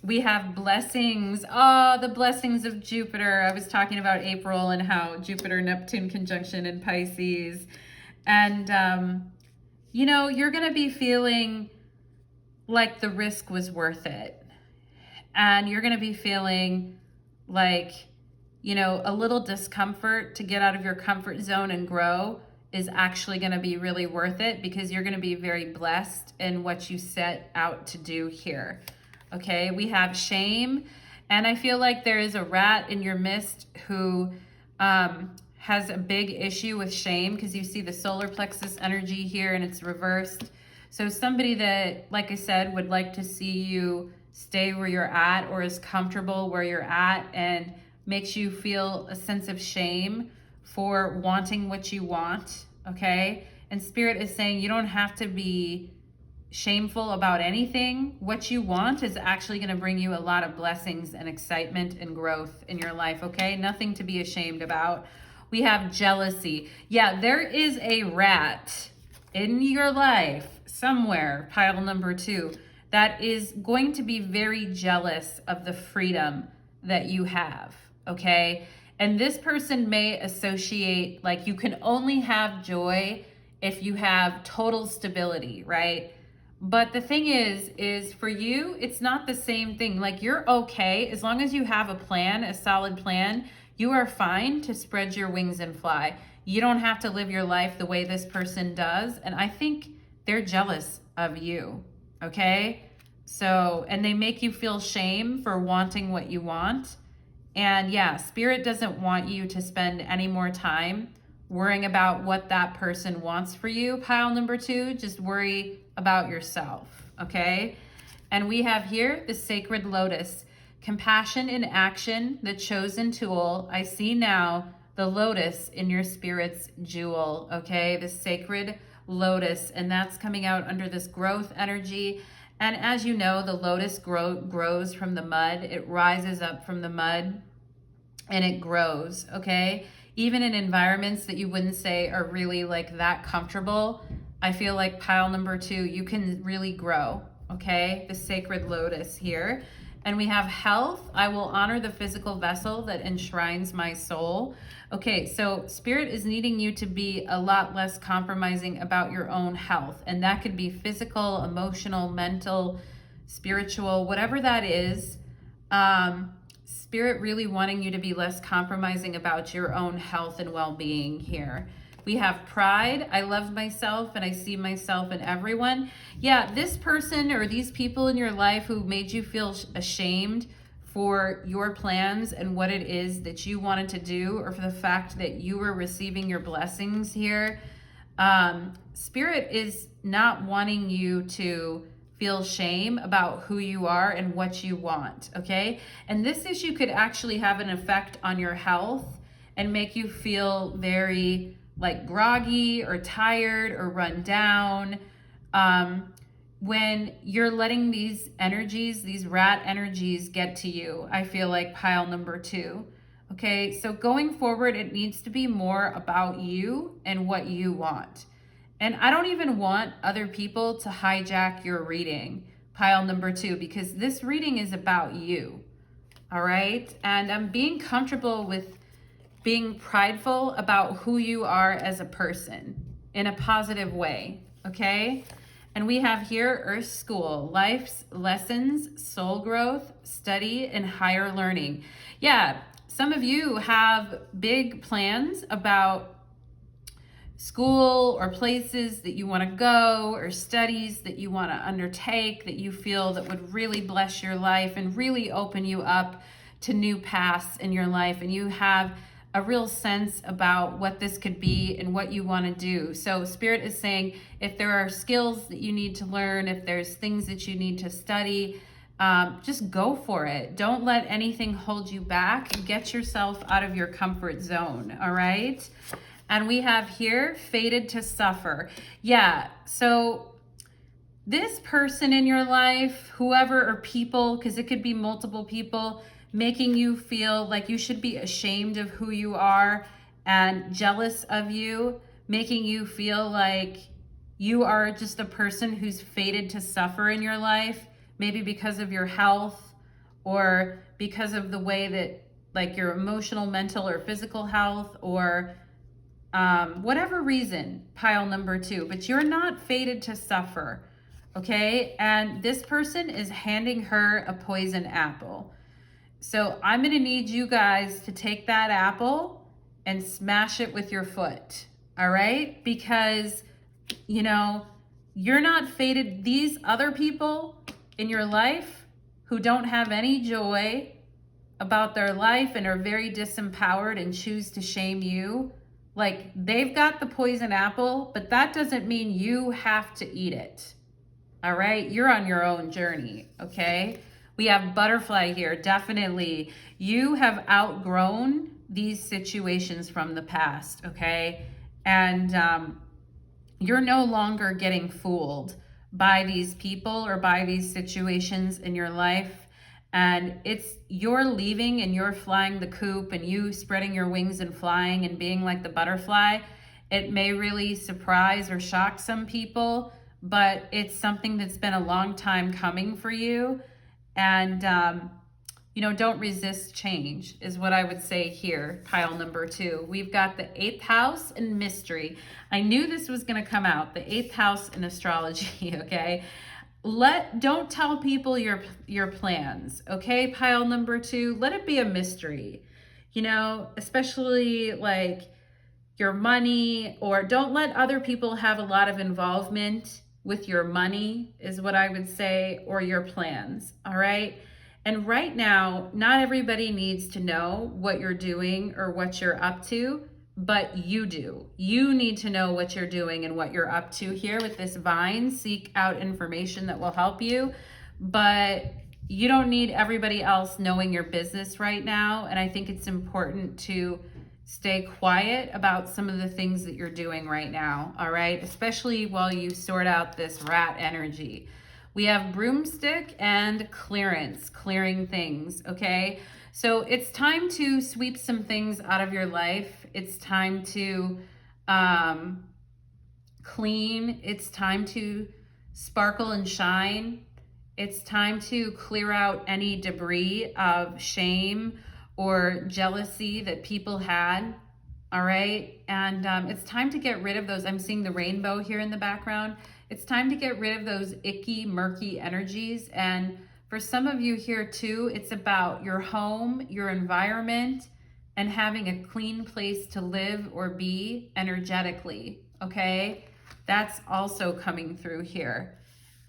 We have blessings. Oh, the blessings of Jupiter. I was talking about April and how Jupiter-Neptune conjunction in Pisces. And, you know, you're going to be feeling like the risk was worth it. And you're going to be feeling like, you know, a little discomfort to get out of your comfort zone and grow is actually going to be really worth it because you're going to be very blessed in what you set out to do here. Okay, we have shame, and I feel like there is a rat in your midst who has a big issue with shame because you see the solar plexus energy here and it's reversed. So somebody that, like I said, would like to see you stay where you're at or is comfortable where you're at and makes you feel a sense of shame for wanting what you want, okay? And Spirit is saying you don't have to be shameful about anything. What you want is actually going to bring you a lot of blessings and excitement and growth in your life, okay? Nothing to be ashamed about. We have jealousy. Yeah, there is a rat in your life somewhere, pile number 2, that is going to be very jealous of the freedom that you have, okay? And this person may associate, like, you can only have joy if you have total stability, right? But the thing is for you, it's not the same thing. Like, you're okay as long as you have a plan, a solid plan. You are fine to spread your wings and fly. You don't have to live your life the way this person does. And I think they're jealous of you, okay? So, and they make you feel shame for wanting what you want. And yeah, Spirit doesn't want you to spend any more time worrying about what that person wants for you, pile number 2. Just worry about yourself, okay? And we have here the Sacred Lotus. Compassion in action, the chosen tool. I see now the lotus in your spirit's jewel, okay? The Sacred Lotus, and that's coming out under this growth energy. And as you know, the lotus grows from the mud. It rises up from the mud and it grows, okay? Even in environments that you wouldn't say are really like that comfortable, I feel like pile number 2, you can really grow, okay? The Sacred Lotus here. And we have health. I will honor the physical vessel that enshrines my soul. Okay, so Spirit is needing you to be a lot less compromising about your own health. And that could be physical, emotional, mental, spiritual, whatever that is. Spirit really wanting you to be less compromising about your own health and well-being here. We have pride. I love myself and I see myself in everyone. Yeah, this person or these people in your life who made you feel ashamed for your plans and what it is that you wanted to do, or for the fact that you were receiving your blessings here. Spirit is not wanting you to feel shame about who you are and what you want, okay? And this issue could actually have an effect on your health and make you feel very like groggy or tired or run down. When you're letting these energies, these rat energies get to you, I feel like pile number 2. Okay, so going forward, it needs to be more about you and what you want. And I don't even want other people to hijack your reading, pile number 2, because this reading is about you. All right, and I'm being comfortable with being prideful about who you are as a person in a positive way. Okay. And we have here Earth School, life's lessons, soul growth, study, and higher learning. Yeah, some of you have big plans about school or places that you want to go, or studies that you want to undertake that you feel that would really bless your life and really open you up to new paths in your life. And you have a real sense about what this could be and what you want to do. So Spirit is saying, if there are skills that you need to learn, if there's things that you need to study, just go for it. Don't let anything hold you back. Get yourself out of your comfort zone, all right? And we have here, fated to suffer. Yeah, so this person in your life, whoever, or people, because it could be multiple people, making you feel like you should be ashamed of who you are and jealous of you, making you feel like you are just a person who's fated to suffer in your life, maybe because of your health or because of the way that, like, your emotional, mental, or physical health, or whatever reason, pile number 2, but you're not fated to suffer, okay? And this person is handing her a poison apple. So I'm going to need you guys to take that apple and smash it with your foot, all right? Because, you know, you're not fated. These other people in your life who don't have any joy about their life and are very disempowered and choose to shame you, like, they've got the poison apple, but that doesn't mean you have to eat it, all right? You're on your own journey, okay? We have butterfly here, definitely. You have outgrown these situations from the past, okay? And you're no longer getting fooled by these people or by these situations in your life. And you're leaving and you're flying the coop and you spreading your wings and flying and being like the butterfly. It may really surprise or shock some people, but it's something that's been a long time coming for you. And, you know, don't resist change is what I would say here, pile number 2. We've got the 8th house and mystery. I knew this was going to come out, the 8th house in astrology, okay? Don't tell people your plans, okay? Pile number 2, let it be a mystery, you know, especially like your money, or don't let other people have a lot of involvement with your money is what I would say, or your plans, all right? And right now, not everybody needs to know what you're doing or what you're up to, but you do. You need to know what you're doing and what you're up to here with this vine. Seek out information that will help you, but you don't need everybody else knowing your business right now. And I think it's important to stay quiet about some of the things that you're doing right now, all right? Especially while you sort out this rat energy. We have broomstick and clearance, clearing things, okay? So it's time to sweep some things out of your life. It's time to clean. It's time to sparkle and shine. It's time to clear out any debris of shame or jealousy that people had, all right? And it's time to get rid of those. I'm seeing the rainbow here in the background. It's time to get rid of those icky, murky energies. And for some of you here too, it's about your home, your environment, and having a clean place to live or be energetically, okay? That's also coming through here.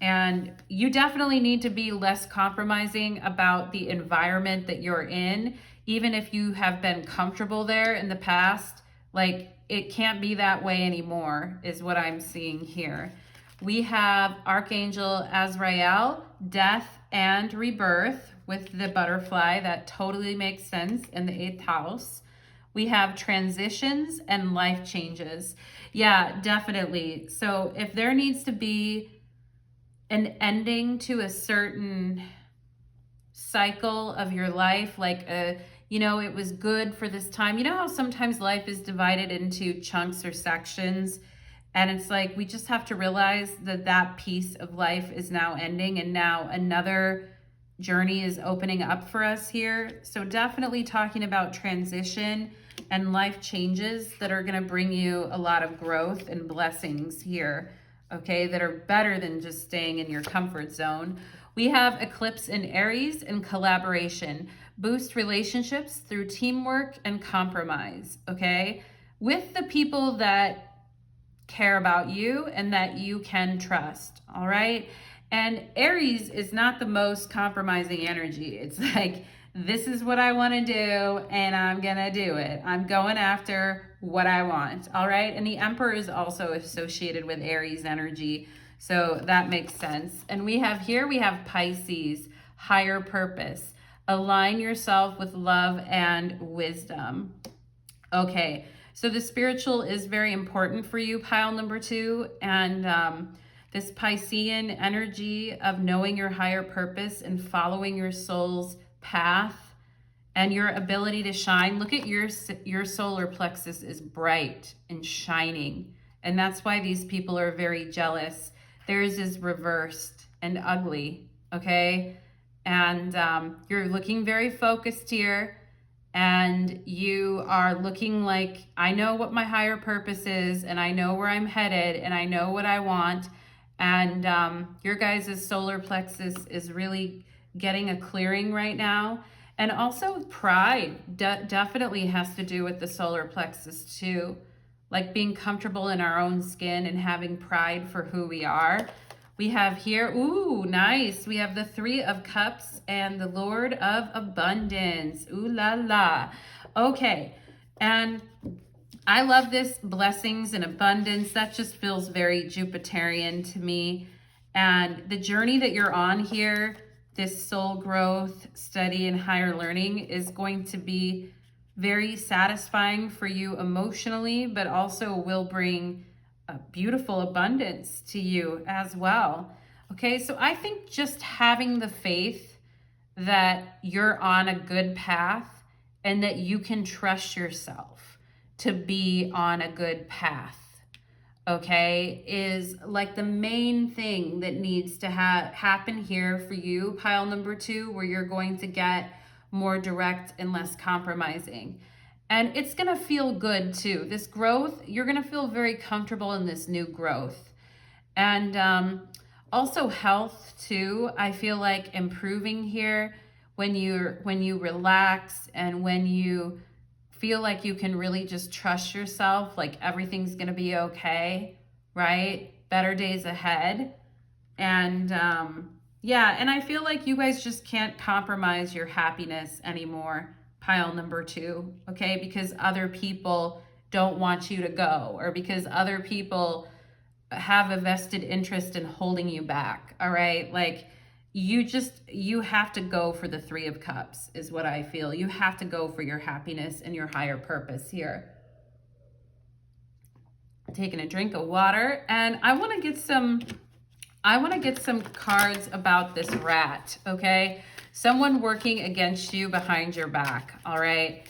And you definitely need to be less compromising about the environment that you're in. Even if you have been comfortable there in the past, like it can't be that way anymore is what I'm seeing here. We have Archangel Azrael, death and rebirth with the butterfly. That totally makes sense in the 8th house. We have transitions and life changes. Yeah, definitely. So if there needs to be an ending to a certain cycle of your life, like it was good for this time. You know how sometimes life is divided into chunks or sections, and it's like we just have to realize that that piece of life is now ending, and now another journey is opening up for us here. So definitely talking about transition and life changes that are going to bring you a lot of growth and blessings here, okay, that are better than just staying in your comfort zone. We have eclipse in Aries and collaboration. Boost relationships through teamwork and compromise, okay, with the people that care about you and that you can trust, all right? And Aries is not the most compromising energy. It's like, this is what I want to do and I'm gonna do it. I'm going after what I want, all right? And the Emperor is also associated with Aries energy, so that makes sense. And we have Pisces, higher purpose. Align yourself with love and wisdom. Okay, so the spiritual is very important for you, pile number 2. And this Piscean energy of knowing your higher purpose and following your soul's path and your ability to shine. Look at your solar plexus is bright and shining. And that's why these people are very jealous. Theirs is reversed and ugly, okay? And you're looking very focused here. And you are looking like, I know what my higher purpose is, and I know where I'm headed, and I know what I want. And your guys' solar plexus is really getting a clearing right now. And also pride definitely has to do with the solar plexus too. Like being comfortable in our own skin and having pride for who we are. We have here, ooh, nice. We have the 3 of Cups and the Lord of Abundance. Ooh la la. Okay, and I love this, blessings and abundance. That just feels very Jupiterian to me. And the journey that you're on here, this soul growth, study, and higher learning is going to be very satisfying for you emotionally, but also will bring a beautiful abundance to you as well. Okay, so I think just having the faith that you're on a good path and that you can trust yourself to be on a good path, okay, is like the main thing that needs to happen here for you, pile number 2, where you're going to get more direct and less compromising. And it's going to feel good too. This growth, you're going to feel very comfortable in this new growth. And also health too. I feel like improving here when you relax and when you feel like you can really just trust yourself, like everything's going to be okay, right? Better days ahead. And yeah, and I feel like you guys just can't compromise your happiness anymore, pile number 2, okay? Because other people don't want you to go, or because other people have a vested interest in holding you back, all right? Like you have to go for the 3 of Cups is what I feel. You have to go for your happiness and your higher purpose here. Taking a drink of water, and I want to get some cards about this rat, okay? Someone working against you behind your back, all right?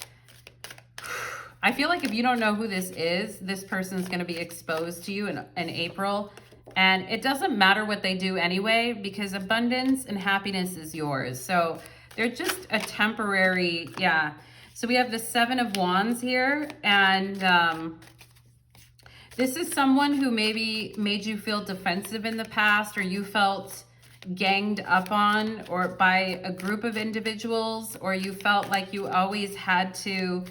I feel like if you don't know who this is, this person's going to be exposed to you in April. And it doesn't matter what they do anyway, because abundance and happiness is yours. So they're just a temporary, yeah. So we have the 7 of Wands here. And this is someone who maybe made you feel defensive in the past, or you felt ganged up on or by a group of individuals, or you felt like you always had to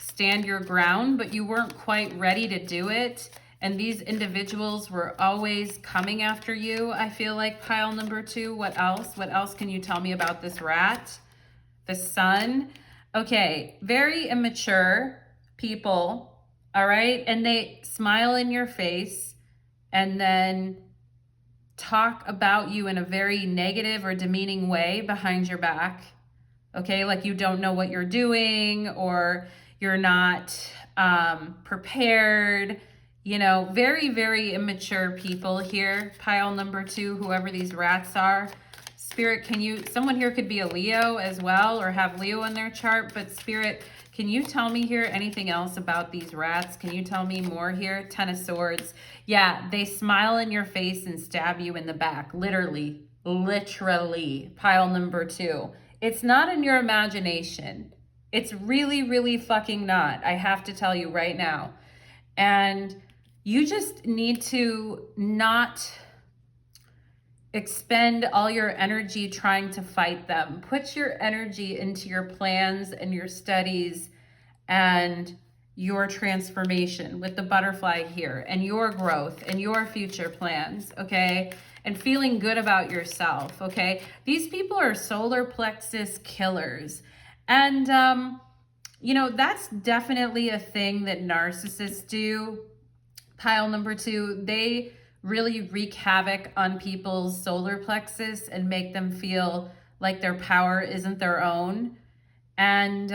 stand your ground, but you weren't quite ready to do it. And these individuals were always coming after you, I feel like, pile number 2. What else? What else can you tell me about this rat? The sun. Okay, very immature people, all right? And they smile in your face and then talk about you in a very negative or demeaning way behind your back. Okay, like you don't know what you're doing, or you're not prepared. You know, very, very immature people here. Pile number 2, whoever these rats are. Spirit, can you, someone here could be a Leo as well, or have Leo in their chart, but Spirit, can you tell me here anything else about these rats? Can you tell me more here? 10 of Swords. Yeah, they smile in your face and stab you in the back. Literally, literally. Pile number 2. It's not in your imagination. It's really, really fucking not. I have to tell you right now. And you just need to not expend all your energy trying to fight them. Put your energy into your plans and your studies and your transformation with the butterfly here, and your growth and your future plans, okay? And feeling good about yourself, okay? These people are solar plexus killers. And, you know, that's definitely a thing that narcissists do. Pile number 2, they really wreak havoc on people's solar plexus and make them feel like their power isn't their own. And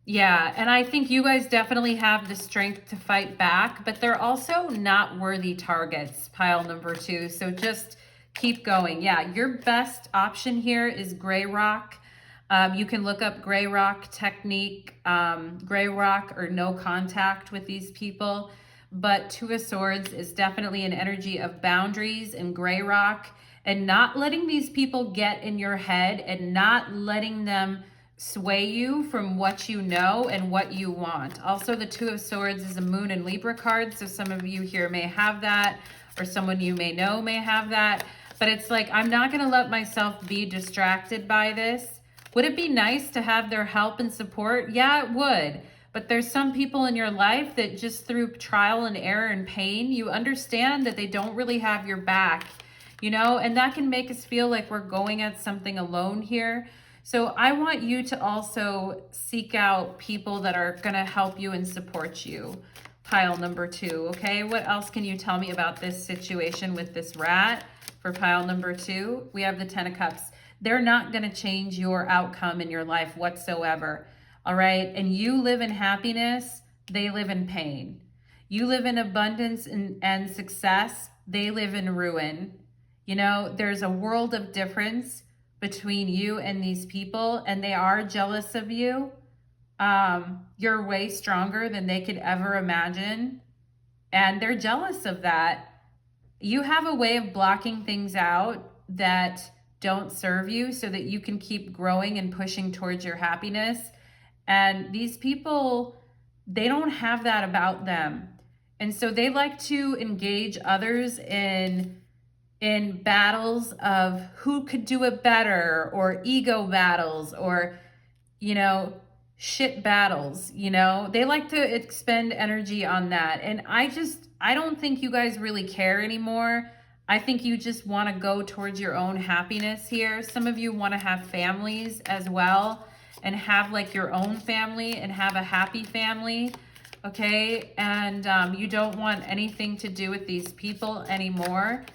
yeah, and I think you guys definitely have the strength to fight back, but they're also not worthy targets, pile number 2. So just keep going. Yeah, your best option here is gray rock. You can look up gray rock technique, gray rock or no contact with these people. But 2 of Swords is definitely an energy of boundaries and gray rock, and not letting these people get in your head and not letting them sway you from what you know and what you want. Also, the 2 of Swords is a Moon and Libra card, so some of you here may have that, or someone you may know may have that. But it's like, I'm not going to let myself be distracted by this. Would it be nice to have their help and support? Yeah, it would. But there's some people in your life that just through trial and error and pain, you understand that they don't really have your back, you know, and that can make us feel like we're going at something alone here. So I want you to also seek out people that are going to help you and support you. Pile number 2, okay? What else can you tell me about this situation with this rat for pile number 2? We have the 10 of Cups. They're not going to change your outcome in your life whatsoever. All right. And you live in happiness. They live in pain. You live in abundance and success. They live in ruin. You know, there's a world of difference between you and these people, and they are jealous of you. You're way stronger than they could ever imagine. And they're jealous of that. You have a way of blocking things out that don't serve you so that you can keep growing and pushing towards your happiness. And these people, they don't have that about them. And so they like to engage others in battles of who could do it better, or ego battles, or, you know, shit battles, you know. They like to expend energy on that. And I don't think you guys really care anymore. I think you just want to go towards your own happiness here. Some of you want to have families as well, and have like your own family and have a happy family, okay? And you don't want anything to do with these people anymore.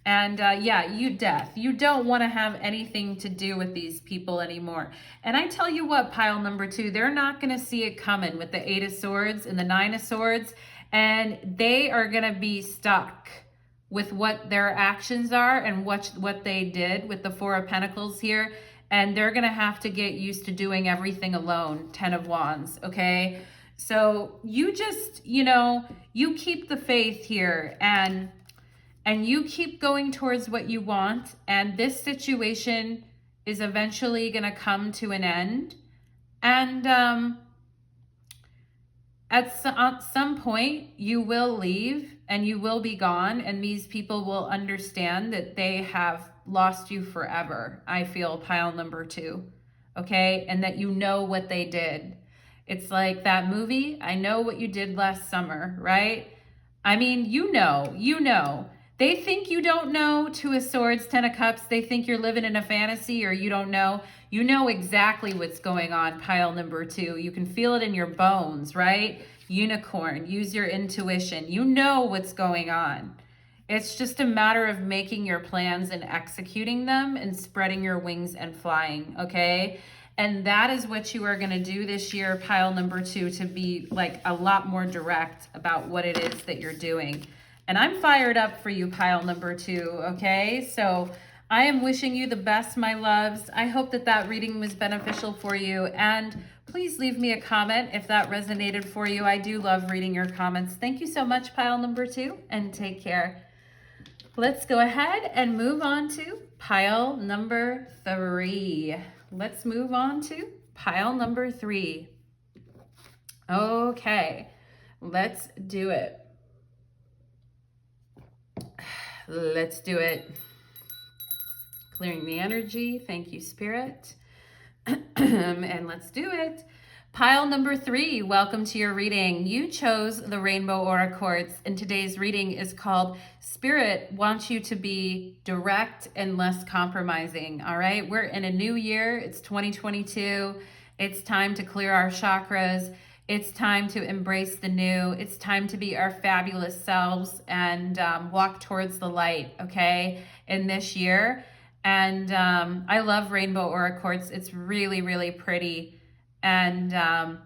And yeah, you don't want to have anything to do with these people anymore. And I tell you what, pile number 2, they're not going to see it coming with the 8 of Swords and the 9 of Swords. And they are going to be stuck with what their actions are and what they did with the 4 of Pentacles here. And they're going to have to get used to doing everything alone. 10 of Wands, okay? So you just, you know, you keep the faith here, and you keep going towards what you want. And this situation is eventually going to come to an end. And at some point, you will leave and you will be gone. And these people will understand that they have lost you forever, I feel, pile number 2, okay? And that you know what they did. It's like that movie, I Know What You Did Last Summer, right? I mean, you know. They think you don't know. Two of Swords, Ten of Cups. They think you're living in a fantasy or you don't know. You know exactly what's going on, pile number 2. You can feel it in your bones, right? Unicorn, use your intuition. You know what's going on. It's just a matter of making your plans and executing them and spreading your wings and flying, okay? And that is what you are going to do this year, pile number 2, to be like a lot more direct about what it is that you're doing. And I'm fired up for you, pile number 2, okay? So I am wishing you the best, my loves. I hope that that reading was beneficial for you. And please leave me a comment if that resonated for you. I do love reading your comments. Thank you so much, pile number 2, and take care. Let's go ahead and move on to pile number 3. Let's move on to pile number 3. Okay, let's do it. Let's do it. Clearing the energy. Thank you, Spirit. And let's do it. Pile number 3, welcome to your reading. You chose the Rainbow Aura Quartz, and today's reading is called Spirit Wants You to Be Direct and Less Compromising. All right, we're in a new year. It's 2022. It's time to clear our chakras. It's time to embrace the new. It's time to be our fabulous selves and walk towards the light, okay, in this year. And I love Rainbow Aura Quartz. It's really, really pretty. And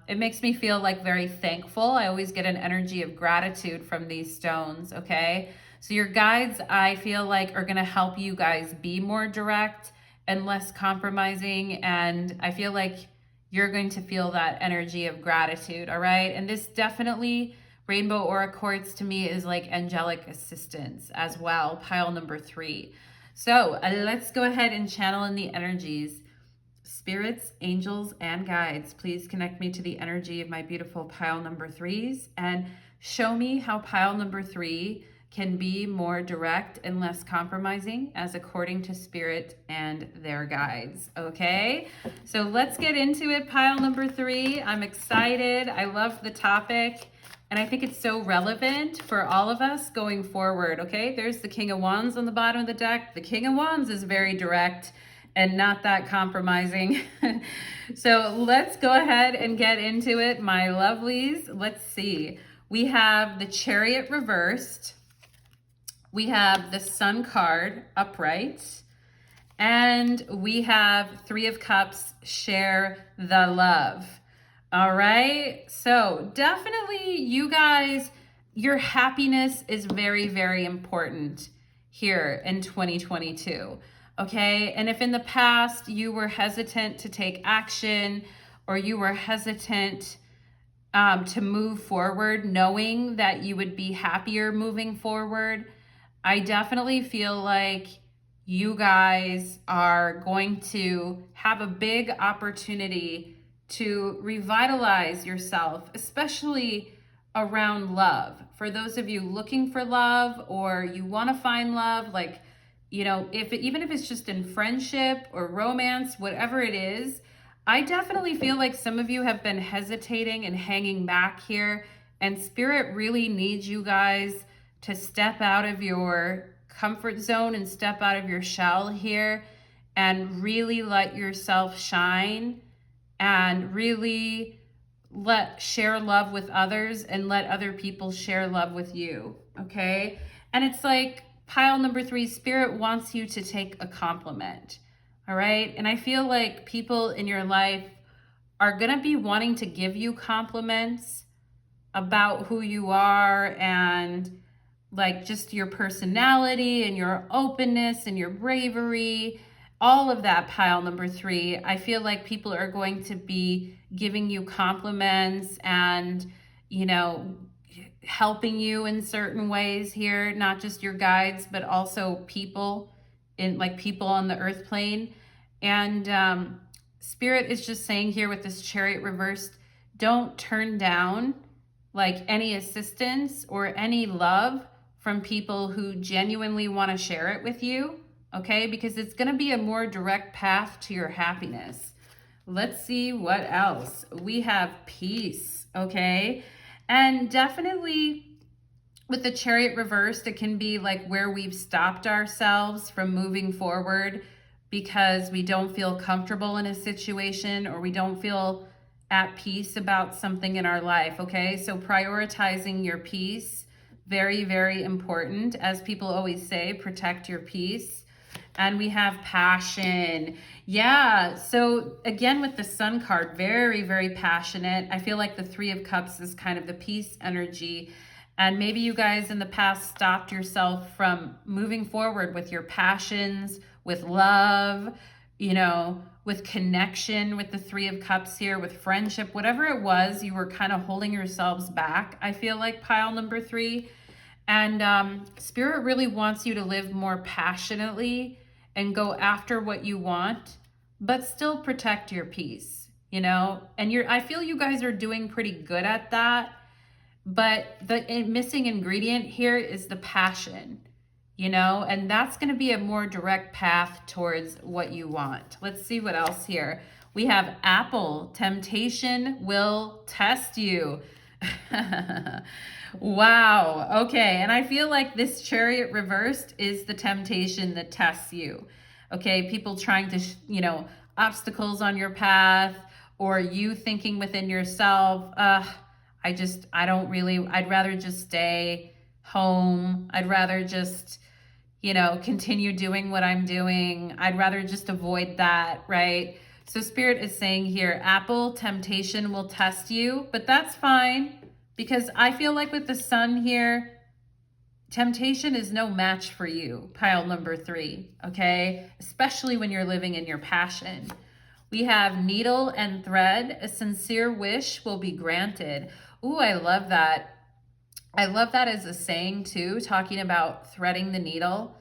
it makes me feel like very thankful. I always get an energy of gratitude from these stones, okay? So your guides, I feel like, are going to help you guys be more direct and less compromising. And I feel like you're going to feel that energy of gratitude, all right? And this definitely, Rainbow Aura Quartz to me is like angelic assistance as well, pile number 3. So let's go ahead and channel in the energies. Spirits, angels, and guides, please connect me to the energy of my beautiful pile number 3s and show me how pile number 3 can be more direct and less compromising as according to Spirit and their guides, okay? So let's get into it, pile number 3. I'm excited. I love the topic, and I think it's so relevant for all of us going forward, okay? There's the King of Wands on the bottom of the deck. The King of Wands is very direct and not that compromising. So let's go ahead and get into it, my lovelies. Let's see. We have the Chariot reversed. We have the Sun card upright. And we have 3 of Cups, share the love. All right. So definitely you guys, your happiness is very, very important here in 2022. Okay, and if in the past you were hesitant to take action or you were hesitant to move forward, knowing that you would be happier moving forward, I definitely feel like you guys are going to have a big opportunity to revitalize yourself, especially around love. For those of you looking for love or you want to find love, like, you know, even if it's just in friendship or romance, whatever it is, I definitely feel like some of you have been hesitating and hanging back here, and Spirit really needs you guys to step out of your comfort zone and step out of your shell here and really let yourself shine and really share love with others and let other people share love with you, okay? And it's like, pile number 3, Spirit wants you to take a compliment, all right? And I feel like people in your life are going to be wanting to give you compliments about who you are and like just your personality and your openness and your bravery, all of that, pile number 3. I feel like people are going to be giving you compliments and, you know, helping you in certain ways here, not just your guides, but also people on the earth plane. And Spirit is just saying here with this Chariot reversed, don't turn down like any assistance or any love from people who genuinely want to share it with you, okay? Because it's going to be a more direct path to your happiness. Let's see what else. We have peace, okay? And definitely with the Chariot reversed, it can be like where we've stopped ourselves from moving forward because we don't feel comfortable in a situation, or we don't feel at peace about something in our life, okay? So prioritizing your peace, very, very important. As people always say, protect your peace. And we have passion. Yeah, so again with the Sun card, very, very passionate. I feel like the Three of Cups is kind of the peace energy. And maybe you guys in the past stopped yourself from moving forward with your passions, with love, you know, with connection, with the Three of Cups here, with friendship, whatever it was, you were kind of holding yourselves back, I feel like, pile number 3. And Spirit really wants you to live more passionately and go after what you want, but still protect your peace, you know? And I feel you guys are doing pretty good at that. But the missing ingredient here is the passion, you know, and that's going to be a more direct path towards what you want. Let's see what else here. We have Apple, temptation will test you. Wow. Okay. And I feel like this Chariot reversed is the temptation that tests you. Okay. People trying to, you know, obstacles on your path, or you thinking within yourself, I'd rather just stay home. I'd rather just, you know, continue doing what I'm doing. I'd rather just avoid that, right? So Spirit is saying here, Apple, temptation will test you, but that's fine, because I feel like with the Sun here, temptation is no match for you, pile number 3, okay? Especially when you're living in your passion. We have needle and thread, a sincere wish will be granted. Ooh, I love that. I love that as a saying too, talking about threading the needle.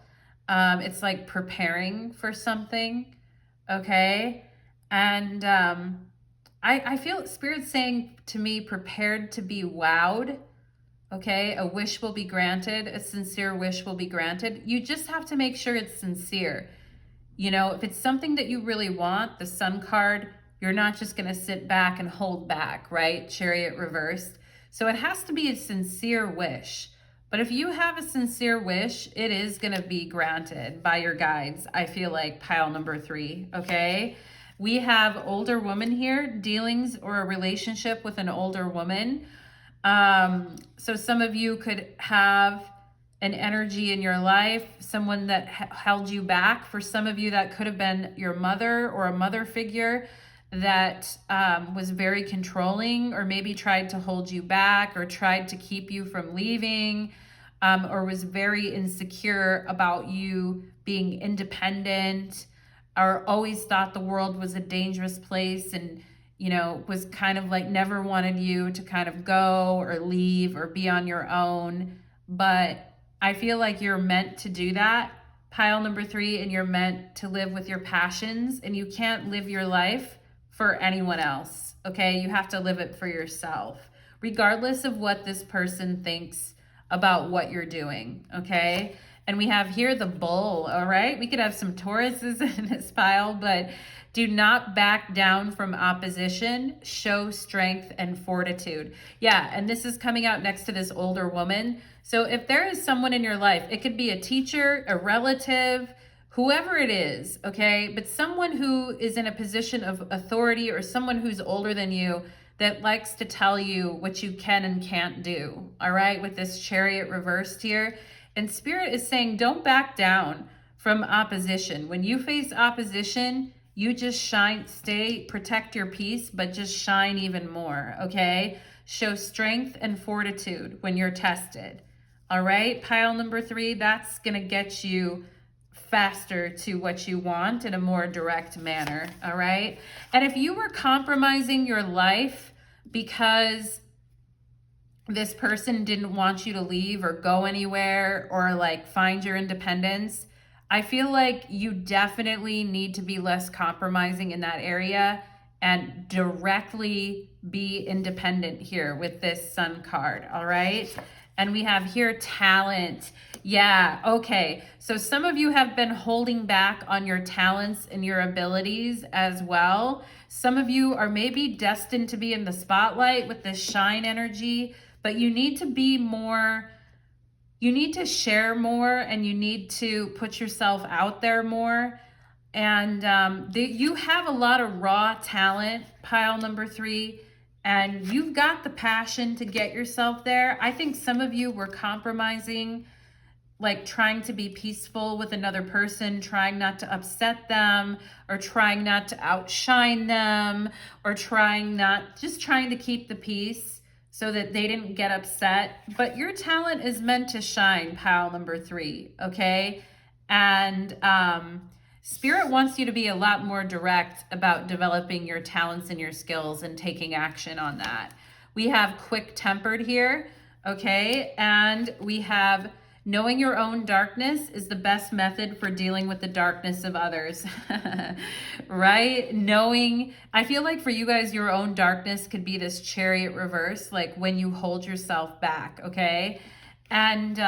It's like preparing for something, okay? And I feel Spirit saying to me, prepared to be wowed, okay? A wish will be granted, a sincere wish will be granted. You just have to make sure it's sincere. You know, if it's something that you really want, the Sun card, you're not just going to sit back and hold back, right? Chariot reversed. So it has to be a sincere wish. But if you have a sincere wish, it is going to be granted by your guides, I feel like, pile number 3, okay? We have older woman here, dealings or a relationship with an older woman. So some of you could have an energy in your life, someone that held you back. For some of you, that could have been your mother or a mother figure that was very controlling, or maybe tried to hold you back, or tried to keep you from leaving, or was very insecure about you being independent, or always thought the world was a dangerous place, and, you know, was kind of like never wanted you to kind of go or leave or be on your own. But I feel like you're meant to do that, pile number 3, and you're meant to live with your passions, and you can't live your life for anyone else, okay? You have to live it for yourself, regardless of what this person thinks about what you're doing, okay? And we have here the Bull, all right? We could have some Tauruses in this pile, but do not back down from opposition. Show strength and fortitude. Yeah, and this is coming out next to this older woman. So if there is someone in your life, it could be a teacher, a relative, whoever it is, okay? But someone who is in a position of authority, or someone who's older than you, that likes to tell you what you can and can't do, all right? With this Chariot reversed here. And Spirit is saying, don't back down from opposition. When you face opposition, you just shine, protect your peace, but just shine even more, okay? Show strength and fortitude when you're tested, all right? Pile number 3, that's gonna get you faster to what you want in a more direct manner, all right? And if you were compromising your life because this person didn't want you to leave or go anywhere, or like find your independence, I feel like you definitely need to be less compromising in that area and directly be independent here with this Sun card, all right? And we have here talent. Yeah, okay. So some of you have been holding back on your talents and your abilities as well. Some of you are maybe destined to be in the spotlight with this shine energy, but you need to be more you need to share more and you need to put yourself out there more. And you have a lot of raw talent, pile number 3, and you've got the passion to get yourself there. I think some of you were compromising, like trying to be peaceful with another person, trying not to upset them, or trying not to outshine them, or trying to keep the peace so that they didn't get upset. But your talent is meant to shine, pile number 3, okay? And Spirit wants you to be a lot more direct about developing your talents and your skills and taking action on that. We have quick-tempered here, okay? And we have knowing your own darkness is the best method for dealing with the darkness of others, right? I feel like for you guys, your own darkness could be this Chariot reverse, like when you hold yourself back, okay? And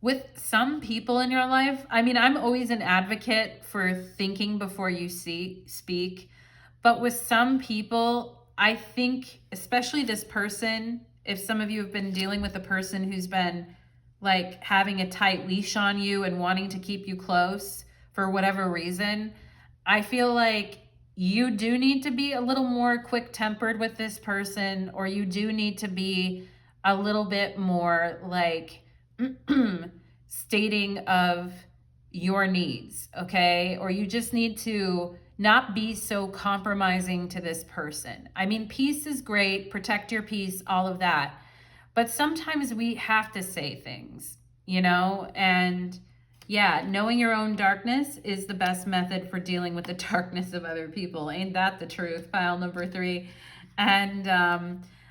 with some people in your life, I mean, I'm always an advocate for thinking before you speak, but with some people, I think, especially this person, if some of you have been dealing with a person who's been like having a tight leash on you and wanting to keep you close for whatever reason, I feel like you do need to be a little more quick-tempered with this person, or you do need to be a little bit more like stating of your needs, okay? Or you just need to not be so compromising to this person. I mean, peace is great, protect your peace, all of that. But sometimes we have to say things, you know? And yeah, knowing your own darkness is the best method for dealing with the darkness of other people. Ain't that the truth, pile number 3? And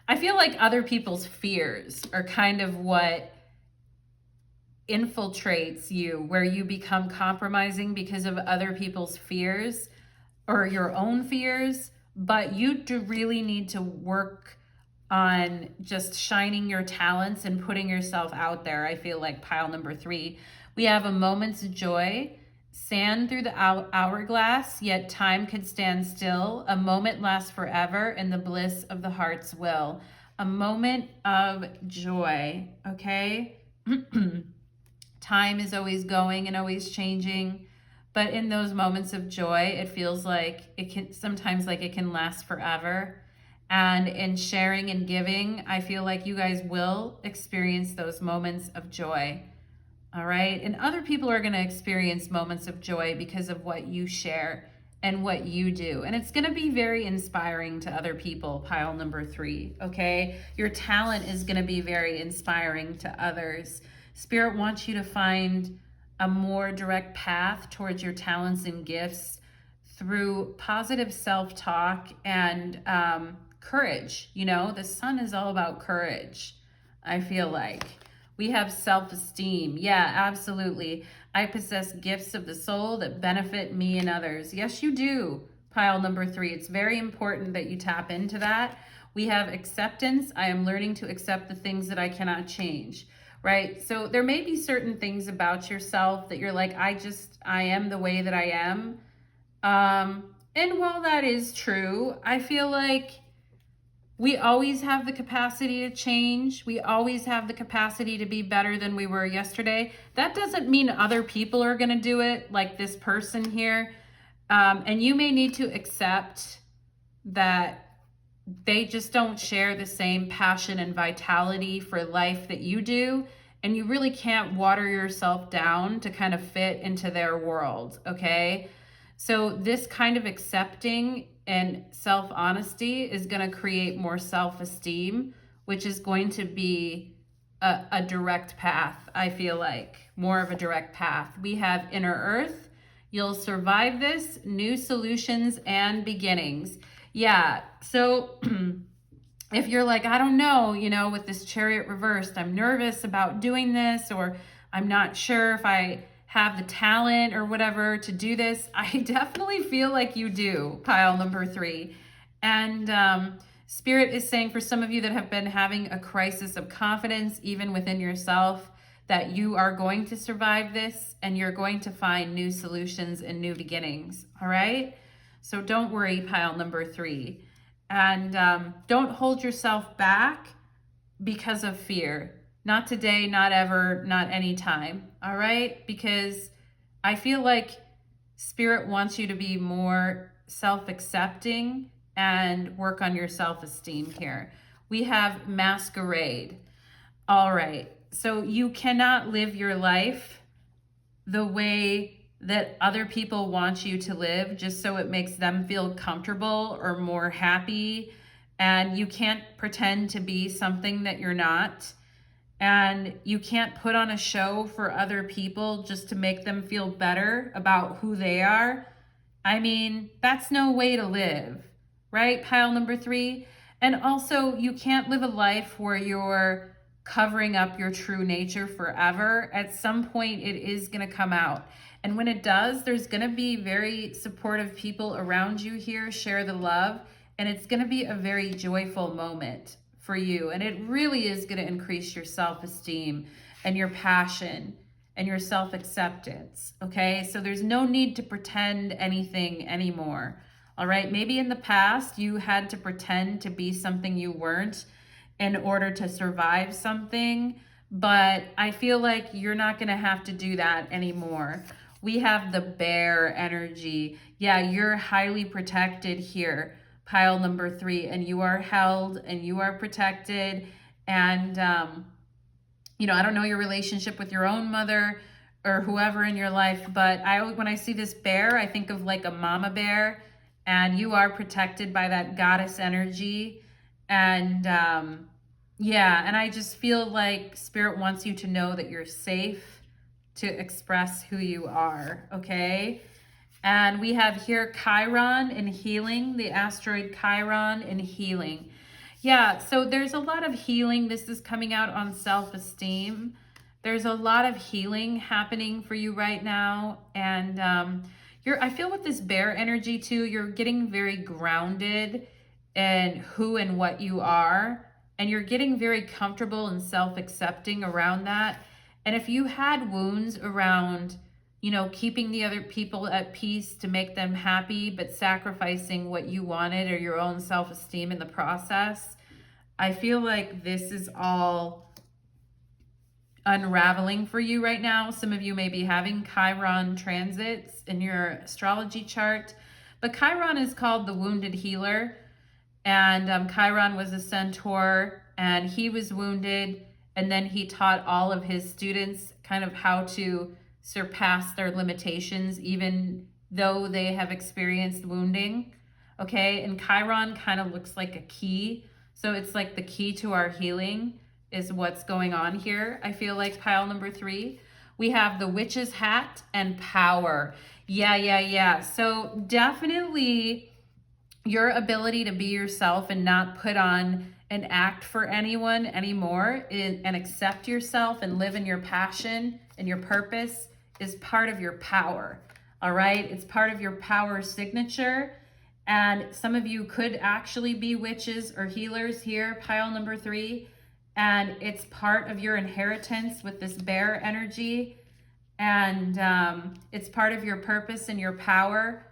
I feel like other people's fears are kind of what infiltrates you, where you become compromising because of other people's fears or your own fears. But you do really need to work on just shining your talents and putting yourself out there. I feel like pile number 3. We have a moment's joy, sand through the hourglass, yet time could stand still. A moment lasts forever in the bliss of the heart's will. A moment of joy, okay? Time is always going and always changing, but in those moments of joy, it feels like it can last forever. And in sharing and giving, I feel like you guys will experience those moments of joy. All right. And other people are going to experience moments of joy because of what you share and what you do. And it's going to be very inspiring to other people, pile number 3. Okay. Your talent is going to be very inspiring to others. Spirit wants you to find a more direct path towards your talents and gifts through positive self-talk and courage. You know, the sun is all about courage, I feel like. We have self-esteem. Yeah, absolutely. I possess gifts of the soul that benefit me and others. Yes, you do, pile number 3. It's very important that you tap into that. We have acceptance. I am learning to accept the things that I cannot change, right? So there may be certain things about yourself that you're like, I am the way that I am. And while that is true, I feel like we always have the capacity to change. We always have the capacity to be better than we were yesterday. That doesn't mean other people are going to do it, like this person here. And you may need to accept that they just don't share the same passion and vitality for life that you do. And you really can't water yourself down to kind of fit into their world, okay? So this kind of accepting and self-honesty is going to create more self-esteem, which is going to be a direct path, I feel like. More of a direct path. We have inner earth. You'll survive this. New solutions and beginnings. Yeah, so if you're like, I don't know, you know, with this Chariot reversed, I'm nervous about doing this, or I'm not sure if I have the talent or whatever to do this, I definitely feel like you do, pile number 3. And Spirit is saying for some of you that have been having a crisis of confidence, even within yourself, that you are going to survive this and you're going to find new solutions and new beginnings, all right? So don't worry, pile number 3. And don't hold yourself back because of fear. Not today, not ever, not anytime. All right? Because I feel like Spirit wants you to be more self-accepting and work on your self-esteem here. We have masquerade. All right. So you cannot live your life the way that other people want you to live just so it makes them feel comfortable or more happy. And you can't pretend to be something that you're not. And you can't put on a show for other people just to make them feel better about who they are. I mean, that's no way to live, right? Pile number 3. And also, you can't live a life where you're covering up your true nature forever. At some point, it is going to come out. And when it does, there's going to be very supportive people around you here, share the love, and it's going to be a very joyful moment for you. And it really is going to increase your self-esteem and your passion and your self-acceptance, okay? So there's no need to pretend anything anymore, all right? Maybe in the past you had to pretend to be something you weren't in order to survive something, but I feel like you're not gonna have to do that anymore. We have the bear energy. Yeah, you're highly protected here, pile number 3, and you are held and you are protected. And you know, I don't know your relationship with your own mother or whoever in your life, but when I see this bear, I think of like a mama bear, and you are protected by that goddess energy. And yeah, and I just feel like Spirit wants you to know that you're safe to express who you are, okay? And we have here Chiron in healing, the asteroid Chiron in healing. Yeah, so there's a lot of healing. This is coming out on self-esteem. There's a lot of healing happening for you right now. And I feel with this bear energy too, you're getting very grounded in who and what you are. And you're getting very comfortable and self-accepting around that. And if you had wounds around, you know, keeping the other people at peace to make them happy, but sacrificing what you wanted or your own self-esteem in the process, I feel like this is all unraveling for you right now. Some of you may be having Chiron transits in your astrology chart, but Chiron is called the wounded healer. And Chiron was a centaur, and he was wounded, and then he taught all of his students kind of how to surpass their limitations, even though they have experienced wounding. Okay, and Chiron kind of looks like a key. So it's like the key to our healing is what's going on here. I feel like pile number 3. We have the witch's hat and power. Yeah. So definitely your ability to be yourself and not put on an act for anyone anymore and accept yourself and live in your passion and your purpose is part of your power, all right? It's part of your power signature. And some of you could actually be witches or healers here, pile number 3. And it's part of your inheritance with this bear energy. And it's part of your purpose and your power.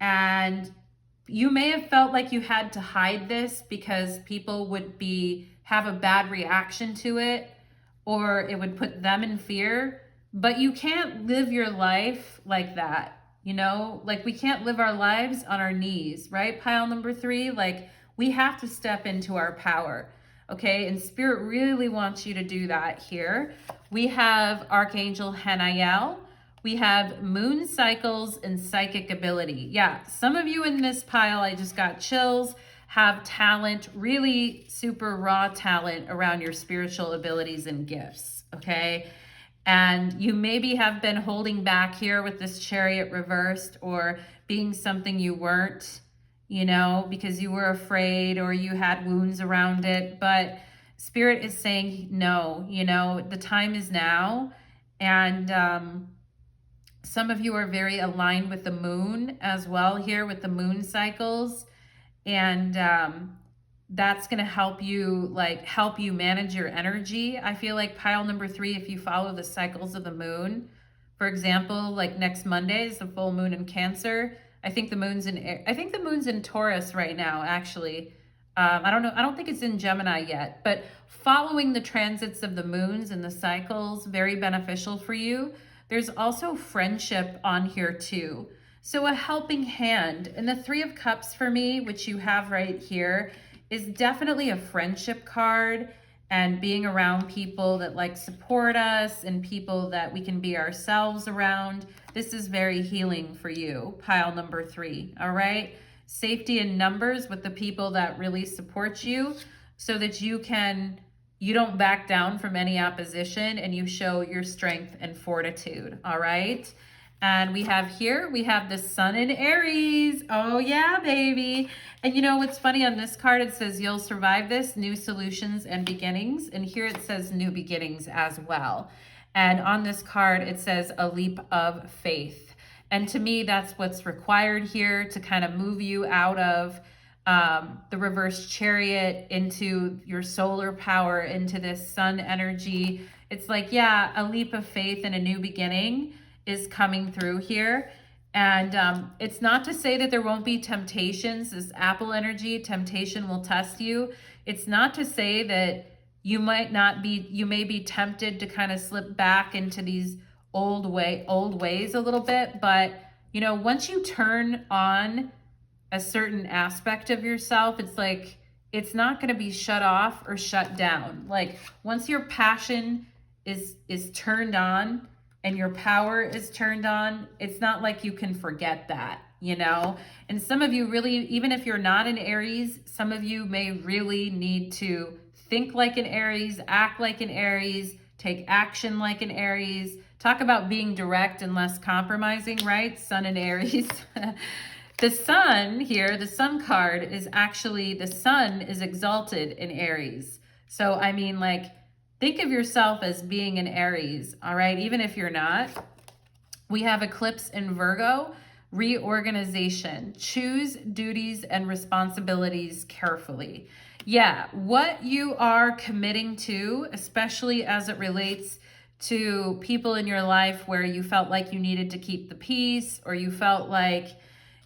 And you may have felt like you had to hide this because people would have a bad reaction to it, or it would put them in fear. But you can't live your life like that. You know, like we can't live our lives on our knees, right? Pile number 3, like we have to step into our power, okay? And Spirit really wants you to do that here. We have Archangel Hanael. We have moon cycles and psychic ability. Yeah, some of you in this pile, I just got chills, have talent, really super raw talent around your spiritual abilities and gifts, okay? And you maybe have been holding back here with this Chariot reversed or being something you weren't, you know, because you were afraid or you had wounds around it. But Spirit is saying, no, you know, the time is now. And some of you are very aligned with the moon as well here with the moon cycles. And that's going to help you manage your energy. I feel like pile number 3, if you follow the cycles of the moon, for example, like next Monday is the full moon in Cancer. I think the moon's in Taurus right now, actually. I don't know. I don't think it's in Gemini yet, but following the transits of the moons and the cycles, very beneficial for you. There's also friendship on here too. So a helping hand. And the Three of Cups for me, which you have right here, is definitely a friendship card, and being around people that like support us and people that we can be ourselves around. This is very healing for you, pile number 3, all right? Safety in numbers with the people that really support you, so that you don't back down from any opposition, and you show your strength and fortitude, all right? And we have the sun in Aries. Oh yeah, baby. And you know what's funny on this card? It says you'll survive this, new solutions and beginnings. And here it says new beginnings as well. And on this card, it says a leap of faith. And to me, that's what's required here to kind of move you out of the reverse chariot into your solar power, into this sun energy. It's like, yeah, a leap of faith and a new beginning is coming through here. And it's not to say that there won't be temptations. This Apple energy, temptation will test you. It's not to say that you may be tempted to kind of slip back into these old ways a little bit. But, you know, once you turn on a certain aspect of yourself, it's like, it's not going to be shut off or shut down. Like, once your passion is turned on and your power is turned on, it's not like you can forget that, you know? And some of you really, even if you're not an Aries, some of you may really need to think like an Aries, act like an Aries, take action like an Aries. Talk about being direct and less compromising, right? Sun and Aries. The sun here, the sun card is actually, the sun is exalted in Aries. So, I mean, like, think of yourself as being an Aries, all right? Even if you're not. We have eclipse in Virgo, reorganization. Choose duties and responsibilities carefully. Yeah, what you are committing to, especially as it relates to people in your life where you felt like you needed to keep the peace, or you felt like,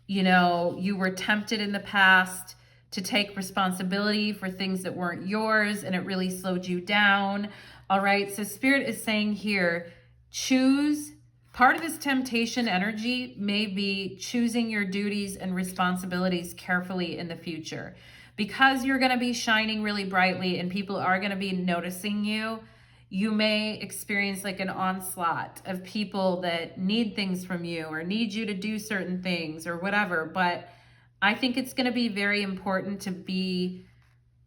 you know, you were tempted in the past to take responsibility for things that weren't yours, and it really slowed you down. All right, so Spirit is saying here, choose. Part of this temptation energy may be choosing your duties and responsibilities carefully in the future, because you're going to be shining really brightly and people are going to be noticing you. You may experience like an onslaught of people that need things from you or need you to do certain things or whatever. But I think it's going to be very important to be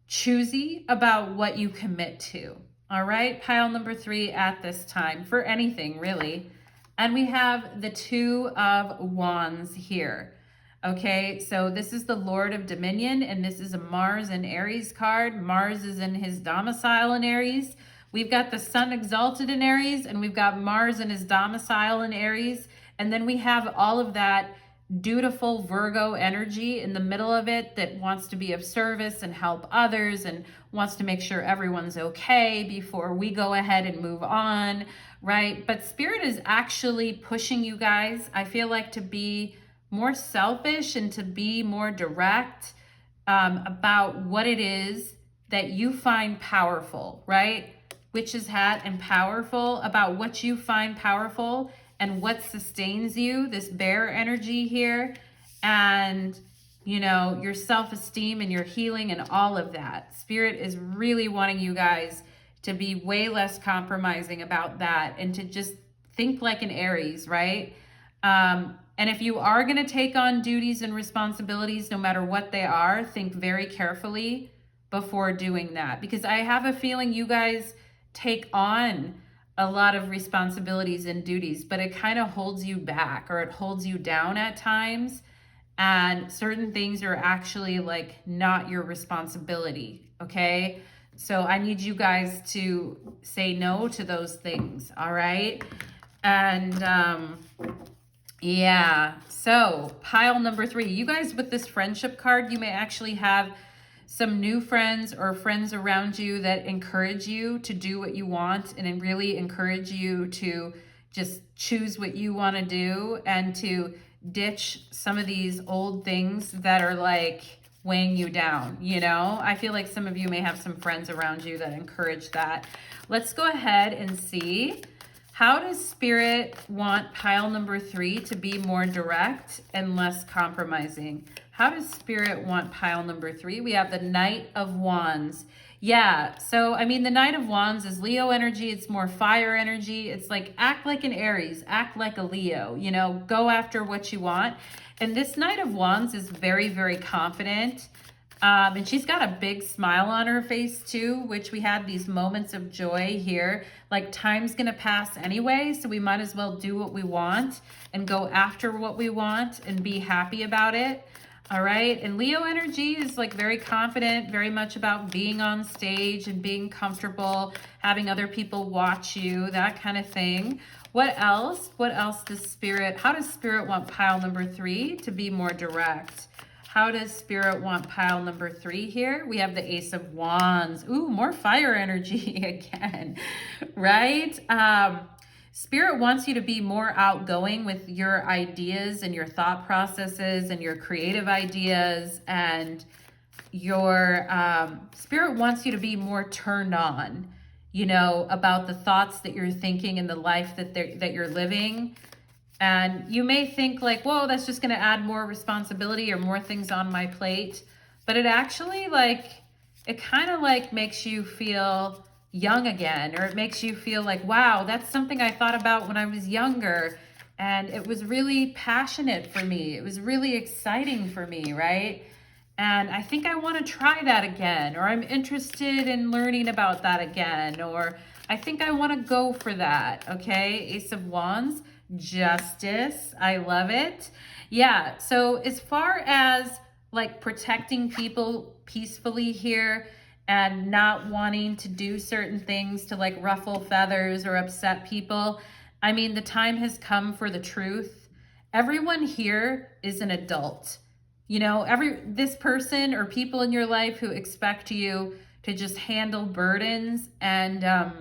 choosy about what you commit to. All right, pile number 3 at this time for anything really. And we have the Two of Wands here. Okay, so this is the Lord of Dominion, and this is a Mars and Aries card. Mars is in his domicile in Aries. We've got the sun exalted in Aries, and we've got Mars in his domicile in Aries. And then we have all of that dutiful Virgo energy in the middle of it that wants to be of service and help others and wants to make sure everyone's okay before we go ahead and move on, right? But Spirit is actually pushing you guys, I feel like, to be more selfish and to be more direct about what it is that you find powerful, right? Witch's hat and powerful, about what you find powerful and what sustains you, this bear energy here, and, you know, your self-esteem and your healing and all of that. Spirit is really wanting you guys to be way less compromising about that and to just think like an Aries, right? And if you are going to take on duties and responsibilities, no matter what they are, think very carefully before doing that, because I have a feeling you guys take on a lot of responsibilities and duties, but it kind of holds you back, or it holds you down at times. And certain things are actually like not your responsibility. Okay. So I need you guys to say no to those things. All right. And, yeah. So pile number 3, you guys with this friendship card, you may actually have some new friends or friends around you that encourage you to do what you want and really encourage you to just choose what you want to do and to ditch some of these old things that are like weighing you down, you know? I feel like some of you may have some friends around you that encourage that. Let's go ahead and see. How does Spirit want pile number 3 to be more direct and less compromising? How does Spirit want pile number 3? We have the Knight of Wands. Yeah, so I mean, the Knight of Wands is Leo energy. It's more fire energy. It's like, act like an Aries, act like a Leo, you know, go after what you want. And this Knight of Wands is very, very confident. And she's got a big smile on her face too, which we had these moments of joy here. Like, time's gonna pass anyway, so we might as well do what we want and go after what we want and be happy about it. All right, and Leo energy is like very confident, very much about being on stage and being comfortable, having other people watch you, that kind of thing. What else? What else does Spirit, how does Spirit want pile number 3 to be more direct? How does Spirit want pile number 3 here? We have the Ace of Wands. Ooh, more fire energy again, right? Spirit wants you to be more outgoing with your ideas and your thought processes and your creative ideas, and your Spirit wants you to be more turned on, you know, about the thoughts that you're thinking and the life that you're living. And you may think like, whoa, that's just going to add more responsibility or more things on my plate. But it actually, like, it kind of like makes you feel young again, or it makes you feel like, wow, that's something I thought about when I was younger. And it was really passionate for me. It was really exciting for me, right? And I think I want to try that again, or I'm interested in learning about that again, or I think I want to go for that. Okay, Ace of Wands. Justice. I love it. Yeah. So as far as like protecting people peacefully here and not wanting to do certain things to like ruffle feathers or upset people, I mean, the time has come for the truth. Everyone here is an adult. You know, this person or people in your life who expect you to just handle burdens and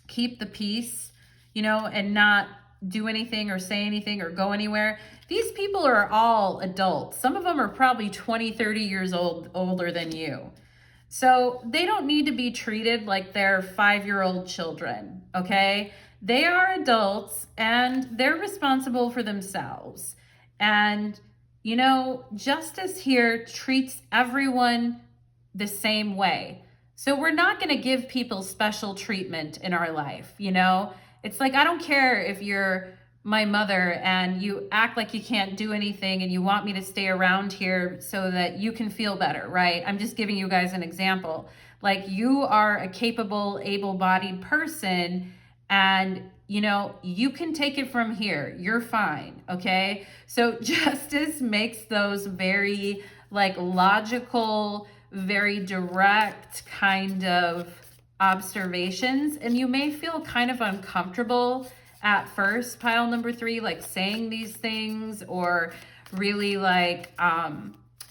keep the peace, you know, and not do anything or say anything or go anywhere. These people are all adults. Some of them are probably 20, 30 years older than you. So they don't need to be treated like they're 5-year-old children, okay? They are adults and they're responsible for themselves. And, you know, justice here treats everyone the same way. So we're not going to give people special treatment in our life, you know? It's like, I don't care if you're my mother and you act like you can't do anything and you want me to stay around here so that you can feel better, right? I'm just giving you guys an example. Like, you are a capable, able-bodied person, and, you know, you can take it from here. You're fine, okay? So justice makes those very, like, logical, very direct kind of observations, and you may feel kind of uncomfortable at first, pile number 3, like saying these things, or really like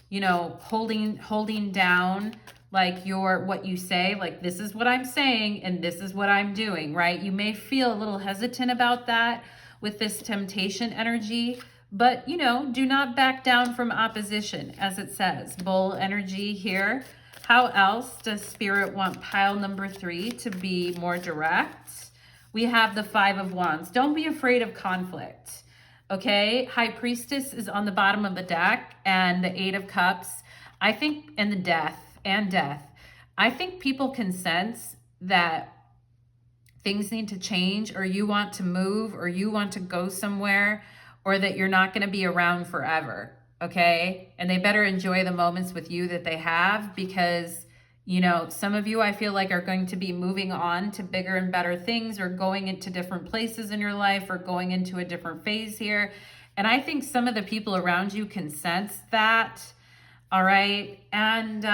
you know, holding down like what you say, like, this is what I'm saying and this is what I'm doing, right? You may feel a little hesitant about that with this temptation energy, but, you know, do not back down from opposition, as it says. Bull energy here. How else does Spirit want pile number 3 to be more direct? We have the 5 of Wands. Don't be afraid of conflict, okay? High Priestess is on the bottom of the deck, and the 8 of Cups, I think, and the death. I think people can sense that things need to change, or you want to move, or you want to go somewhere, or that you're not going to be around forever. Okay. And they better enjoy the moments with you that they have, because, you know, some of you, I feel like, are going to be moving on to bigger and better things, or going into different places in your life, or going into a different phase here. And I think some of the people around you can sense that. All right. And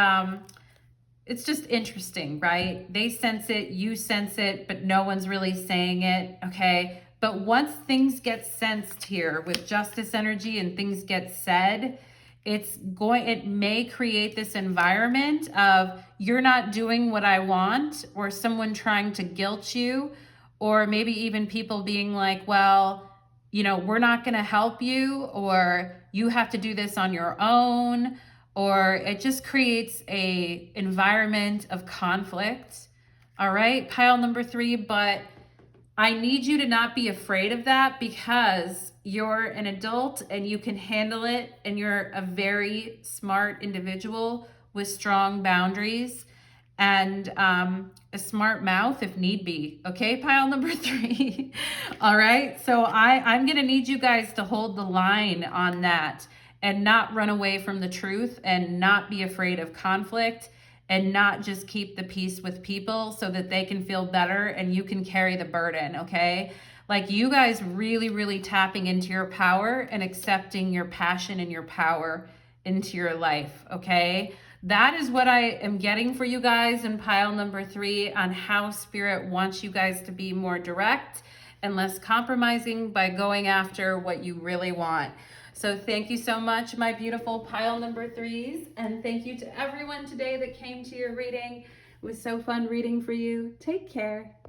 it's just interesting, right? They sense it, you sense it, but no one's really saying it. Okay. But once things get sensed here with justice energy and things get said, it may create this environment of, you're not doing what I want, or someone trying to guilt you, or maybe even people being like, well, you know, we're not going to help you, or you have to do this on your own, or it just creates a environment of conflict. All right, pile number 3, but I need you to not be afraid of that because you're an adult and you can handle it, and you're a very smart individual with strong boundaries and a smart mouth if need be. Okay, pile number 3. All right, so I'm gonna need you guys to hold the line on that and not run away from the truth and not be afraid of conflict and not just keep the peace with people so that they can feel better and you can carry the burden, okay? Like, you guys really tapping into your power and accepting your passion and your power into your life, okay? That is what I am getting for you guys in pile number 3 on how Spirit wants you guys to be more direct and less compromising by going after what you really want. So thank you so much, my beautiful pile number 3s. And thank you to everyone today that came to your reading. It was so fun reading for you. Take care.